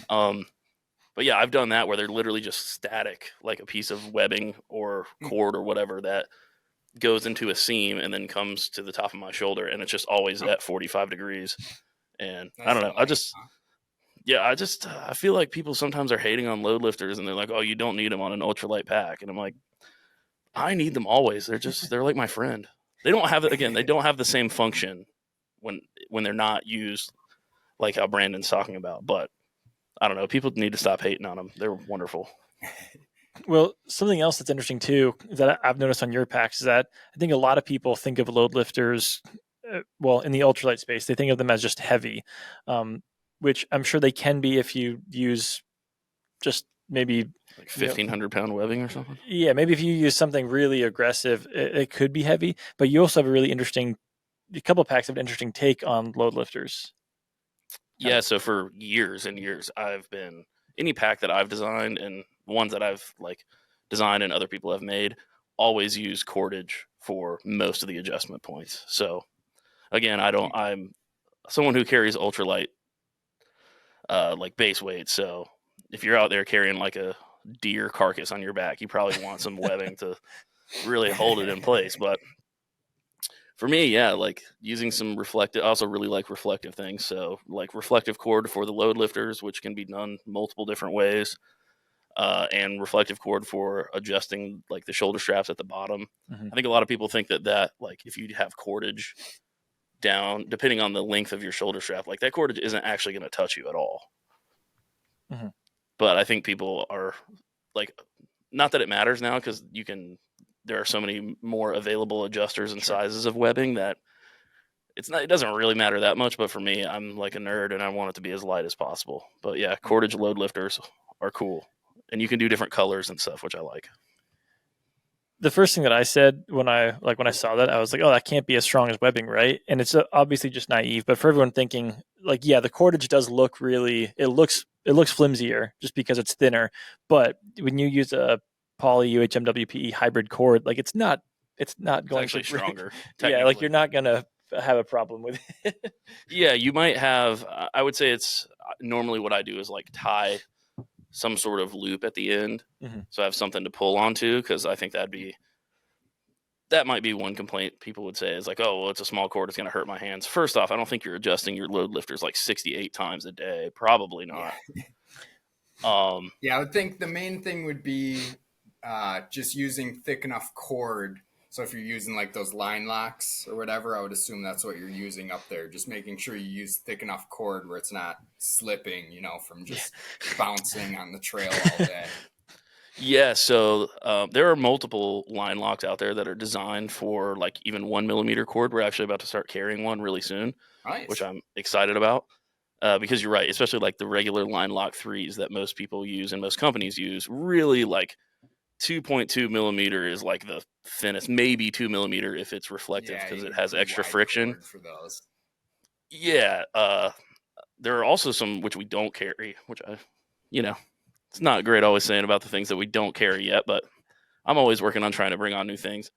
But yeah, I've done that where they're literally just static, like a piece of webbing or cord or whatever that goes into a seam and then comes to the top of my shoulder, and it's just always at 45 degrees. And I don't know. I feel like people sometimes are hating on load lifters and they're like, oh, you don't need them on an ultralight pack. And I'm like, I need them always. They're like my friend. They don't have the same function when they're not used like how Brandon's talking about. But I don't know. People need to stop hating on them. They're wonderful.
Well, something else that's interesting too that I've noticed on your packs is that I think a lot of people think of load lifters, in the ultralight space, they think of them as just heavy, which I'm sure they can be if you use just maybe
1,500-pound webbing or something.
Yeah, maybe if you use something really aggressive, it could be heavy. But you also have a couple of packs have an interesting take on load lifters.
Yeah, so for years and years, any pack that I've designed and ones that I've designed and other people have made always use cordage for most of the adjustment points. So again, I'm someone who carries ultralight base weight. So if you're out there carrying a deer carcass on your back, you probably want some webbing to really hold it in place. But for me, yeah, using some reflective, I also really like reflective things. So reflective cord for the load lifters, which can be done multiple different ways, and reflective cord for adjusting the shoulder straps at the bottom.
Mm-hmm.
I think a lot of people think that if you have cordage down, depending on the length of your shoulder strap, that cordage isn't actually going to touch you at all.
Mm-hmm.
But I think people are not that it matters now, because there are so many more available adjusters and sizes of webbing that it doesn't really matter that much. But for me, I'm a nerd and I want it to be as light as possible. But yeah, cordage load lifters are cool, and you can do different colors and stuff, which I like.
The first thing that I said when I saw that, I was like, oh, that can't be as strong as webbing, right? And it's obviously just naive, but for everyone thinking the cordage does look it looks flimsier just because it's thinner. But when you use a poly UHMWPE hybrid cord, it's not going
actually stronger.
Yeah, you're not going to have a problem with it.
Yeah, you might have, I would say it's normally what I do is tie some sort of loop at the end.
Mm-hmm.
So I have something to pull onto, because I think that might be one complaint people would say is oh, well, it's a small cord, it's going to hurt my hands. First off, I don't think you're adjusting your load lifters 68 times a day. Probably not.
Yeah, I would think the main thing would be just using thick enough cord So if you're using like those line locks or whatever, I would assume that's what you're using up there. Just making sure you use thick enough cord where it's not slipping, from just bouncing on the trail all day.
Yeah, so there are multiple line locks out there that are designed for like even 1 millimeter cord. We're actually about to start carrying one really soon,
Nice.
which I'm excited about. Because you're right, especially like the regular line lock 3s that most people use and most companies use, really like 2.2 millimeter is like the thinnest, maybe 2 millimeter if it's reflective
Yeah,
because
you
it
need
has
pretty
extra
wide
friction.
cord for those.
Yeah, there are also some which we don't carry, which it's not great always saying about the things that we don't carry yet, but I'm always working on trying to bring on new things.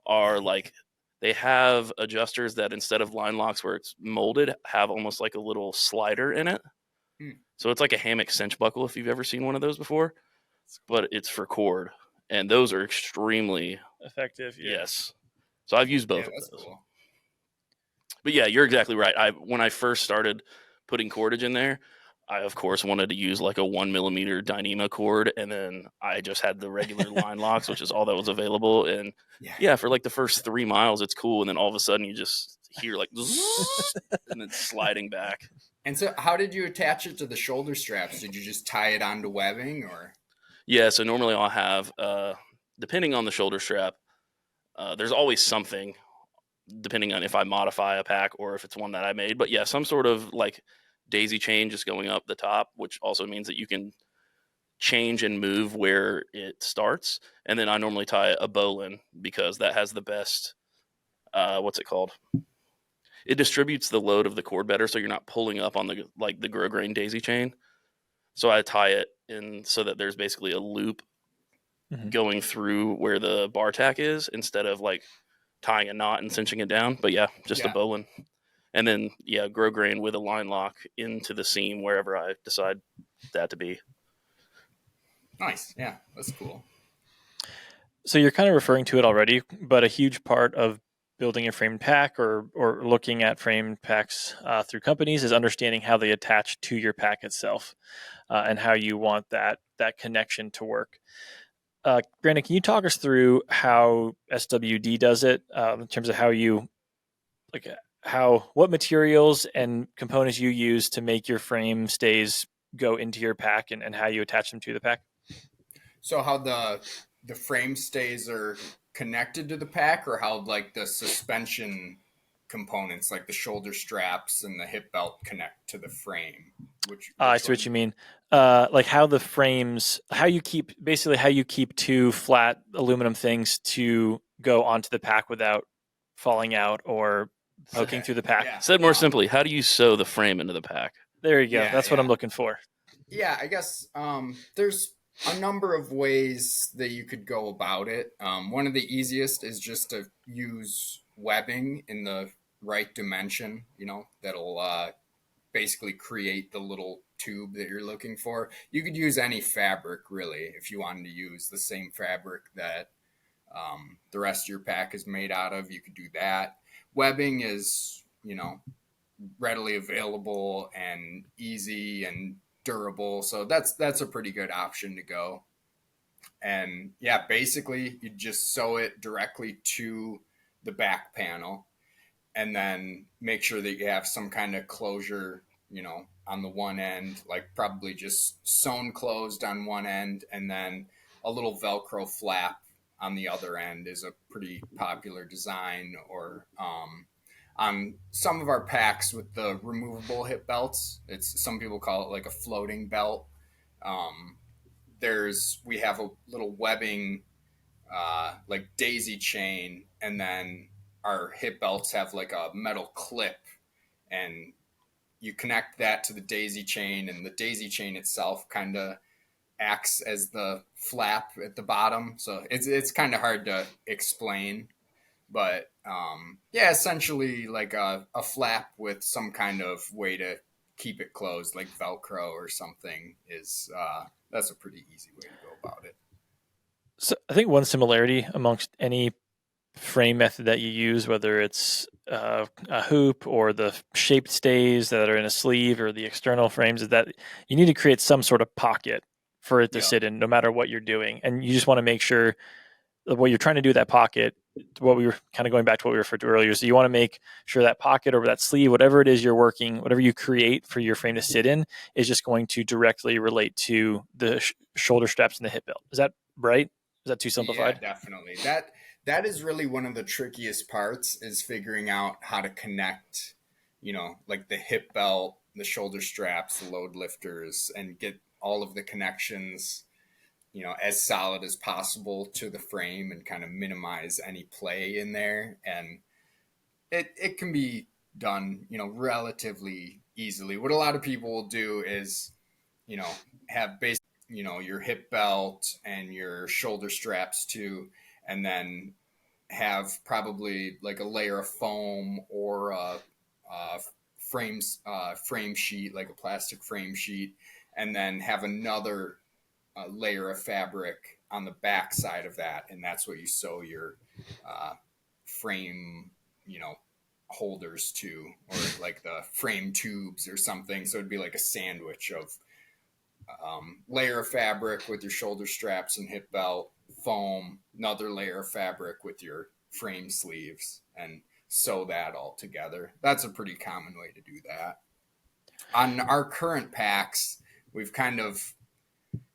Are like they have adjusters that instead of line locks where it's molded, have almost like a little slider in it. So it's like a hammock cinch buckle if you've ever seen one of those before, but it's for cord, and those are extremely
effective. Yeah.
Yes. So I've used both
Yeah,
of
that's
those.
cool.
But yeah, you're exactly right. When I first started putting cordage in there, I of course wanted to use like a 1 millimeter Dyneema cord, and then I just had the regular line locks, which is all that was available. And yeah, for like the first 3 miles, it's cool, and then all of a sudden you just hear like and then sliding back.
And so, how did you attach it to the shoulder straps? Did you just tie it onto webbing, or?
Yeah, so normally I'll have, depending on the shoulder strap, there's always something, depending on if I modify a pack or if it's one that I made. But yeah, some sort of like daisy chain just going up the top, which also means that you can change and move where it starts. And then I normally tie a bowline because that has the best, what's it called? It distributes the load of the cord better, so you're not pulling up on the grosgrain daisy chain. So I tie it in so that there's basically a loop going through where the bar tack is instead of like tying a knot and cinching it down. But yeah, just a bowline. And then, grosgrain with a line lock into the seam wherever I decide that to be.
Nice. Yeah, that's cool.
So you're kind of referring to it already, but a huge part of building a framed pack or looking at framed packs through companies is understanding how they attach to your pack itself and how you want that connection to work. Brandon, can you talk us through how SWD does it in terms of how you what materials and components you use to make your frame stays go into your pack and how you attach them to the pack?
So how the frame stays are connected to the pack, or how like the suspension components like the shoulder straps and the hip belt connect to the frame? Which
I see what you mean. Like how the frames, how you keep two flat aluminum things to go onto the pack without falling out or poking through the pack.
Yeah.
Said more simply, how do you sew the frame into the pack?
There you go. That's what I'm looking for.
Yeah, I guess there's a number of ways that you could go about it. One of the easiest is just to use webbing in the right dimension, that'll basically create the little tube that you're looking for. You could use any fabric, really, if you wanted to use the same fabric that the rest of your pack is made out of. You could do that. Webbing is, readily available and easy and durable, so that's a pretty good option to go. And yeah, basically you just sew it directly to the back panel, and then make sure that you have some kind of closure, on the one end, like probably just sewn closed on one end, and then a little Velcro flap on the other end is a pretty popular design. Or on some of our packs with the removable hip belts, some people call it like a floating belt. We have a little webbing, like daisy chain, and then our hip belts have like a metal clip, and you connect that to the daisy chain, and the daisy chain itself kind of acts as the flap at the bottom. So it's kind of hard to explain, but essentially like a flap with some kind of way to keep it closed, like Velcro or something, is that's a pretty easy way to go about it.
So I think one similarity amongst any frame method that you use, whether it's a hoop or the shaped stays that are in a sleeve or the external frames, is that you need to create some sort of pocket for it to sit in no matter what you're doing. And you just want to make sure that what you're trying to do with that pocket what we were kind of going back to what we referred to earlier. So you want to make sure that pocket or that sleeve, whatever it is you're working, whatever you create for your frame to sit in, is just going to directly relate to the shoulder straps and the hip belt. Is that right? Is that too simplified?
Yeah, definitely. That is really one of the trickiest parts, is figuring out how to connect, like the hip belt, the shoulder straps, the load lifters, and get all of the connections, as solid as possible to the frame and kind of minimize any play in there. And it can be done, relatively easily. What a lot of people will do is, have basic, your hip belt and your shoulder straps too, and then have probably like a layer of foam or a frame sheet, like a plastic frame sheet, and then have another layer of fabric on the back side of that, and that's what you sew your frame, holders to, or like the frame tubes or something. So it'd be like a sandwich of layer of fabric with your shoulder straps and hip belt, foam, another layer of fabric with your frame sleeves, and sew that all together. That's a pretty common way to do that. On our current packs, we've kind of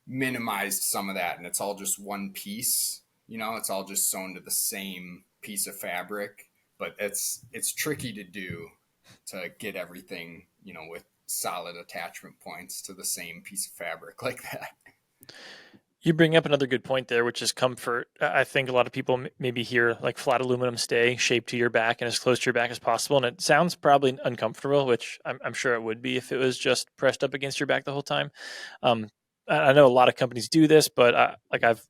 minimized some of that, and it's all just one piece. It's all just sewn to the same piece of fabric, but it's tricky to do, to get everything, with solid attachment points to the same piece of fabric like that.
You bring up another good point there, which is comfort. I think a lot of people maybe hear like flat aluminum stay shaped to your back and as close to your back as possible. And it sounds probably uncomfortable, which I'm sure it would be if it was just pressed up against your back the whole time. I know a lot of companies do this, but I've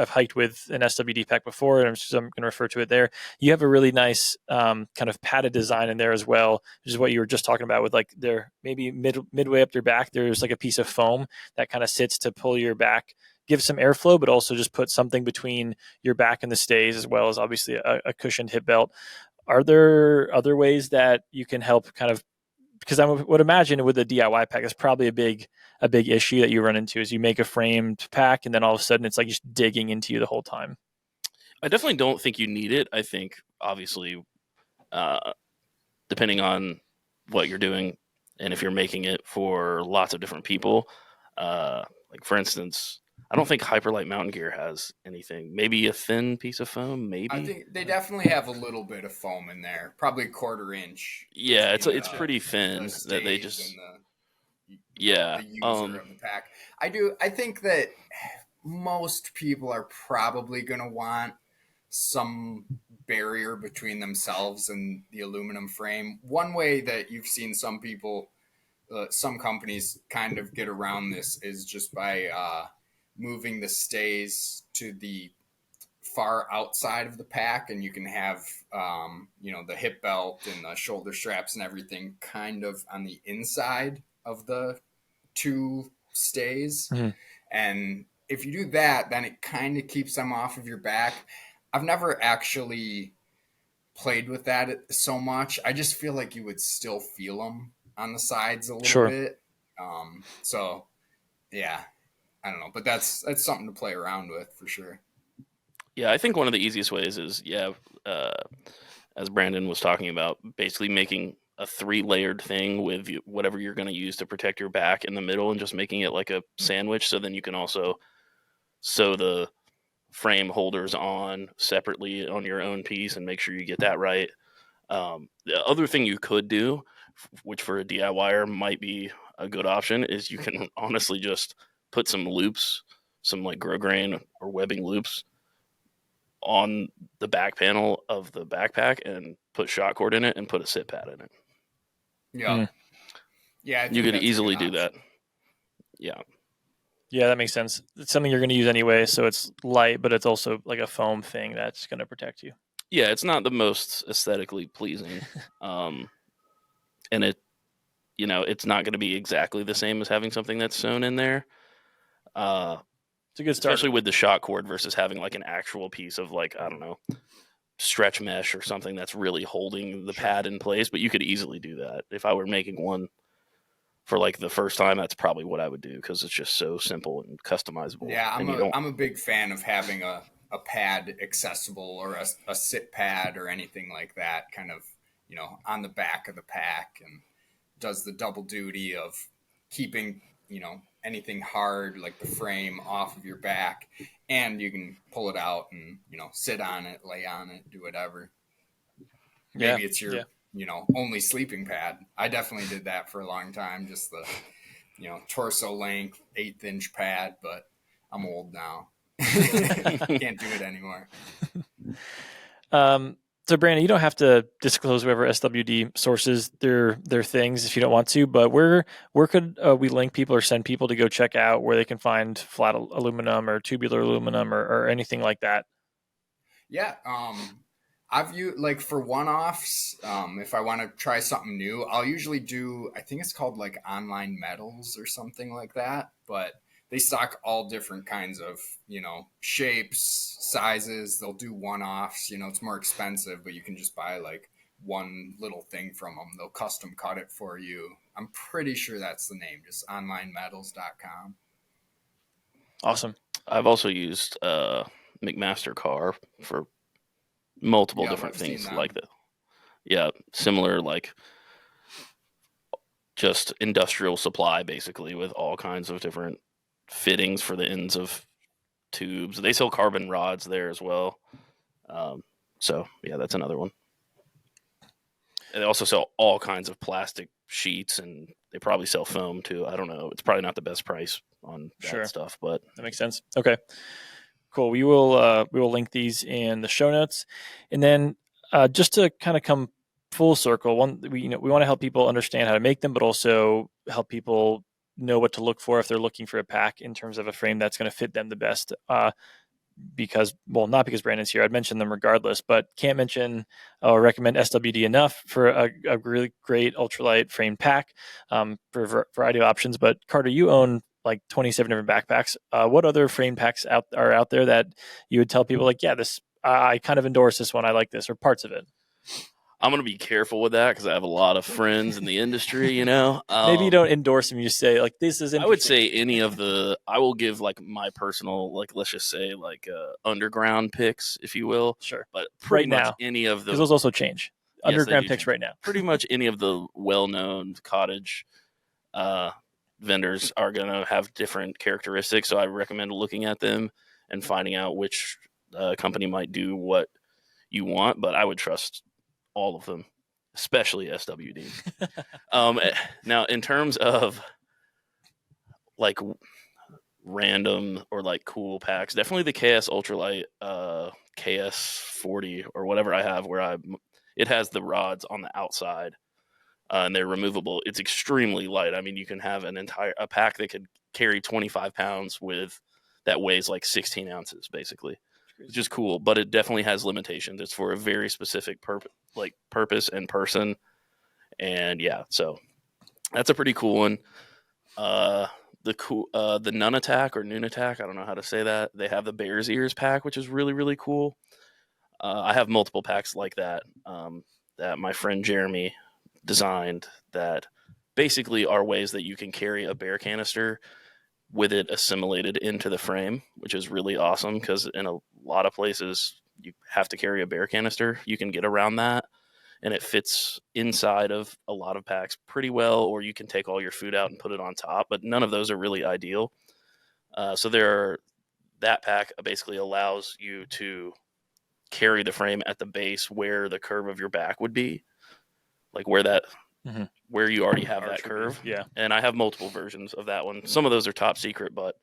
hiked with an SWD pack before, and I'm going to refer to it there. You have a really nice kind of padded design in there as well, which is what you were just talking about with like there maybe midway up your back, there's like a piece of foam that kind of sits to pull your back, give some airflow, but also just put something between your back and the stays, as well as obviously a cushioned hip belt. Are there other ways that you can help kind of, because I would imagine with a DIY pack, it's probably a big issue that you run into, is you make a framed pack and then all of a sudden it's like just digging into you the whole time.
I definitely don't think you need it. I think obviously, depending on what you're doing and if you're making it for lots of different people, like for instance, I don't think Hyperlight Mountain Gear has anything. Maybe a thin piece of foam, maybe.
I think they definitely have a little bit of foam in there, probably 1/4 inch.
Yeah, it's pretty thin that they just.
The user of the pack. I think that most people are probably going to want some barrier between themselves and the aluminum frame. One way that you've seen some people, some companies kind of get around this is just by moving the stays to the far outside of the pack, and you can have the hip belt and the shoulder straps and everything kind of on the inside of the two stays.
Mm-hmm.
And if you do that, then it kind of keeps them off of your back. I've never actually played with that so much. I just feel like you would still feel them on the sides a little bit. So yeah, I don't know, but that's something to play around with for sure.
Yeah, I think one of the easiest ways is, as Brandon was talking about, basically making a 3-layered thing with whatever you're going to use to protect your back in the middle, and just making it like a sandwich. So then you can also sew the frame holders on separately on your own piece and make sure you get that right. The other thing you could do, which for a DIYer might be a good option, is you can honestly just put some loops, some like grosgrain or webbing loops on the back panel of the backpack and put shot cord in it and put a sit pad in it.
Yeah. Yeah.
You could easily do that. Yeah.
Yeah, that makes sense. It's something you're going to use anyway, so it's light, but it's also like a foam thing that's going to protect you.
Yeah, it's not the most aesthetically pleasing. And it's not going to be exactly the same as having something that's sewn in there.
It's a good start,
especially with the shot cord versus having like an actual piece of like, I don't know, stretch mesh or something that's really holding the pad in place. But you could easily do that. If I were making one for like the first time, that's probably what I would do, because it's just so simple and customizable.
Yeah, I'm a big fan of having a a pad accessible, or a sit pad or anything like that, kind of, on the back of the pack, and does the double duty of keeping, anything hard like the frame off of your back, and you can pull it out and, sit on it, lay on it, do whatever. Maybe it's your, only sleeping pad. I definitely did that for a long time, just the, torso length, 1/8-inch pad, but I'm old now. Can't do it anymore.
So Brandon, you don't have to disclose whatever SWD sources their things if you don't want to, but where could we link people or send people to go check out where they can find flat aluminum or tubular aluminum or anything like that?
Yeah. I've used, like, for one-offs, if I want to try something new, I'll usually do, I think it's called like Online Metals or something like that, but they stock all different kinds of, shapes, sizes. They'll do one-offs, it's more expensive, but you can just buy like one little thing from them. They'll custom cut it for you. I'm pretty sure that's the name, just onlinemetals.com.
Awesome.
I've also used McMaster Car for multiple different things like that. Yeah, similar, like just industrial supply, basically, with all kinds of different fittings for the ends of tubes. They sell carbon rods there as well. So yeah, that's another one. And they also sell all kinds of plastic sheets, and they probably sell foam too. I don't know. It's probably not the best price on that stuff, but
that makes sense. Okay, cool. We will link these in the show notes, and then just to kind of come full circle, we want to help people understand how to make them, but also help people know what to look for if they're looking for a pack in terms of a frame that's going to fit them the best. Not because Brandon's here, I'd mention them regardless, but can't mention or recommend SWD enough for a really great ultralight frame pack for a variety of options. But Carter, you own like 27 different backpacks. What other frame packs are out there that you would tell people like, yeah, this I kind of endorse this one, I like this, or parts of it?
I'm going to be careful with that because I have a lot of friends in the industry,
Maybe you don't endorse them. You say, like, this is interesting.
I would say I will give, like, my personal, like, let's just say, like, underground picks, if you will.
Sure.
But pretty
much
now, any of the...
Because those also change.
Yes,
underground picks right now.
Pretty much any of the well-known Cordage vendors are going to have different characteristics, so I recommend looking at them and finding out which company might do what you want, but I would trust all of them, especially SWD. Now, in terms of like random or like cool packs, definitely the KS Ultralight, KS 40 or whatever I have, where it has the rods on the outside and they're removable. It's extremely light. I mean, you can have a pack that could carry 25 pounds that weighs like 16 ounces, basically. Which is cool, but it definitely has limitations. It's for a very specific purpose and person, and yeah, so that's a pretty cool one. The Nun Attack or Noon Attack, I don't know how to say that. They have the Bear's Ears pack, which is really, really cool. I have multiple packs like that that my friend Jeremy designed that basically are ways that you can carry a bear canister with it assimilated into the frame, which is really awesome because in a lot of places you have to carry a bear canister. You can get around that, and it fits inside of a lot of packs pretty well, or you can take all your food out and put it on top, but none of those are really ideal. So that pack basically allows you to carry the frame at the base where the curve of your back would be, like where you already have that curve.
Yeah.
And I have multiple versions of that one. Some of those are top secret, but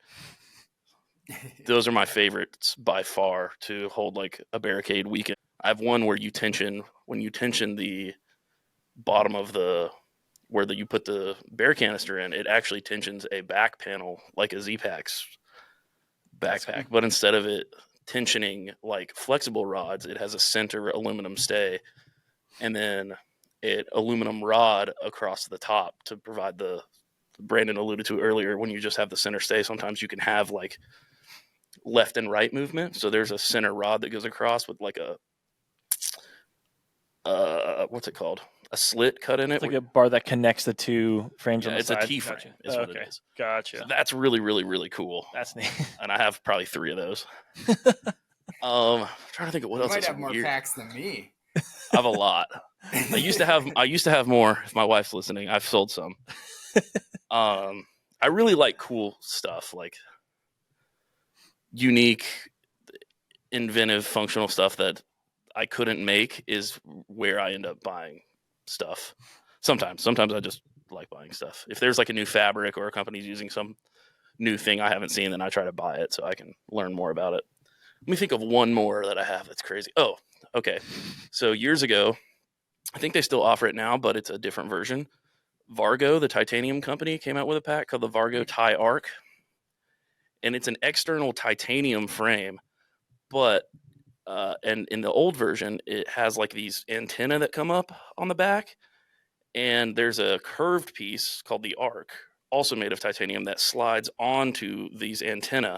those are my favorites by far to hold like a barricade weekend. I have one where when you tension the bottom of where you put the bear canister in, it actually tensions a back panel like a Z-Pac's backpack. But instead of it tensioning like flexible rods, it has a center aluminum stay and then aluminum rod across the top to provide Brandon alluded to earlier, when you just have the center stay, sometimes you can have like left and right movement. So there's a center rod that goes across with like what's it called? A slit cut in it.
It's like a bar that connects the two frames on the side.
It's a T-frame is what it is.
Gotcha.
So that's really, really, really cool.
That's neat.
And I have probably 3 of those. I'm trying to think of what
You
else
might
is
have more
weird.
packs than me.
I have a lot. I used to have more. If my wife's listening, I've sold some. I really like cool stuff, like unique, inventive, functional stuff that I couldn't make is where I end up buying stuff. Sometimes I just like buying stuff. If there's like a new fabric or a company's using some new thing I haven't seen, then I try to buy it so I can learn more about it. Let me think of one more that I have that's crazy. Oh, okay. So years ago, I think they still offer it now, but it's a different version. Vargo, the titanium company, came out with a pack called the Vargo Tie Arc. And it's an external titanium frame, but and in the old version, it has like these antennae that come up on the back, and there's a curved piece called the arc, also made of titanium, that slides onto these antennae.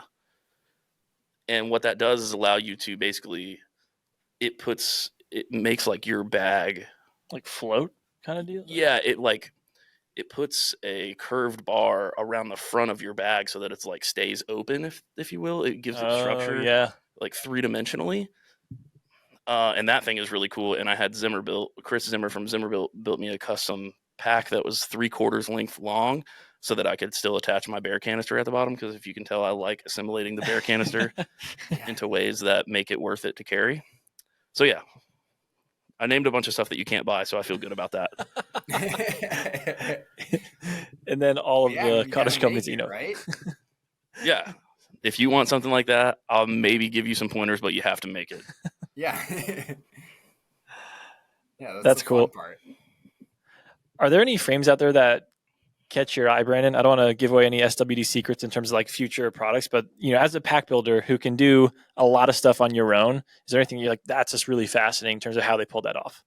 And what that does is allow you to basically, it makes like your bag,
Like float kind of deal.
yeah, it puts a curved bar around the front of your bag so that it's like stays open, if you will. It gives it structure,
Yeah.
like 3-dimensionally. And that thing is really cool. And I had Chris Zimmer from Zimmer built me a custom pack that was 3/4 length long so that I could still attach my bear canister at the bottom. Because if you can tell, I like assimilating the bear canister into ways that make it worth it to carry. So yeah, I named a bunch of stuff that you can't buy, so I feel good about that.
And then all of the cottage companies,
right?
Yeah. If you want something like that, I'll maybe give you some pointers, but you have to make it.
Yeah. Yeah,
That's
the
cool.
fun part.
Are there any frames out there that catch your eye, Brandon? I don't want to give away any SWD secrets in terms of like future products, but as a pack builder who can do a lot of stuff on your own, is there anything you're like, that's just really fascinating in terms of how they pulled that off?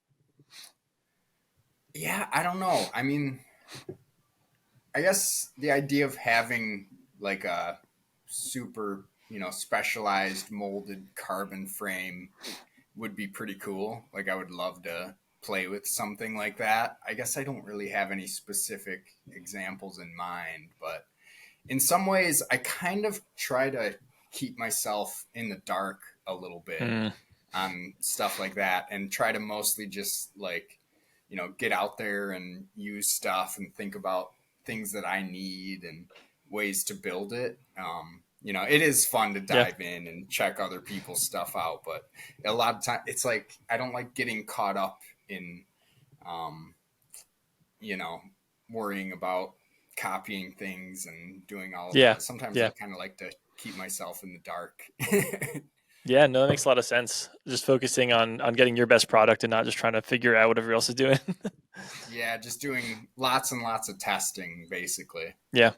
Yeah, I don't know. I mean, I guess the idea of having like a super, specialized molded carbon frame would be pretty cool. Like I would love to play with something like that. I guess I don't really have any specific examples in mind, but in some ways I kind of try to keep myself in the dark a little bit on stuff like that and try to mostly just like, get out there and use stuff and think about things that I need and ways to build it. It is fun to dive in and check other people's stuff out, but a lot of time it's like I don't like getting caught up in, worrying about copying things and doing all of that. Sometimes I kind of like to keep myself in the dark.
Yeah, no, that makes a lot of sense. Just focusing on getting your best product and not just trying to figure out what everyone else is doing.
Yeah, just doing lots and lots of testing, basically.
Yeah.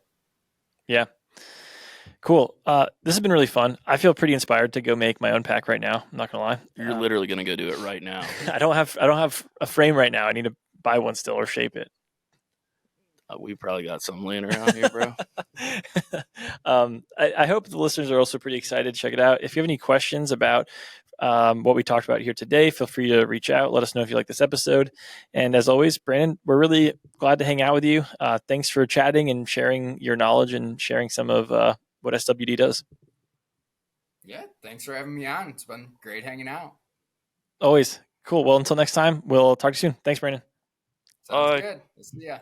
Cool. This has been really fun. I feel pretty inspired to go make my own pack right now. I'm not gonna lie.
You're literally gonna go do it right now.
I don't have a frame right now. I need to buy one still or shape it.
We probably got some laying around here, bro.
I hope the listeners are also pretty excited to check it out. If you have any questions about what we talked about here today, feel free to reach out. Let us know if you like this episode. And as always, Brandon, we're really glad to hang out with you. Thanks for chatting and sharing your knowledge and sharing some of what SWD does.
Yeah, thanks for having me on. It's been great hanging out.
Always. Cool. Well, until next time, we'll talk to you soon. Thanks, Brandon.
Sounds good. We'll see ya.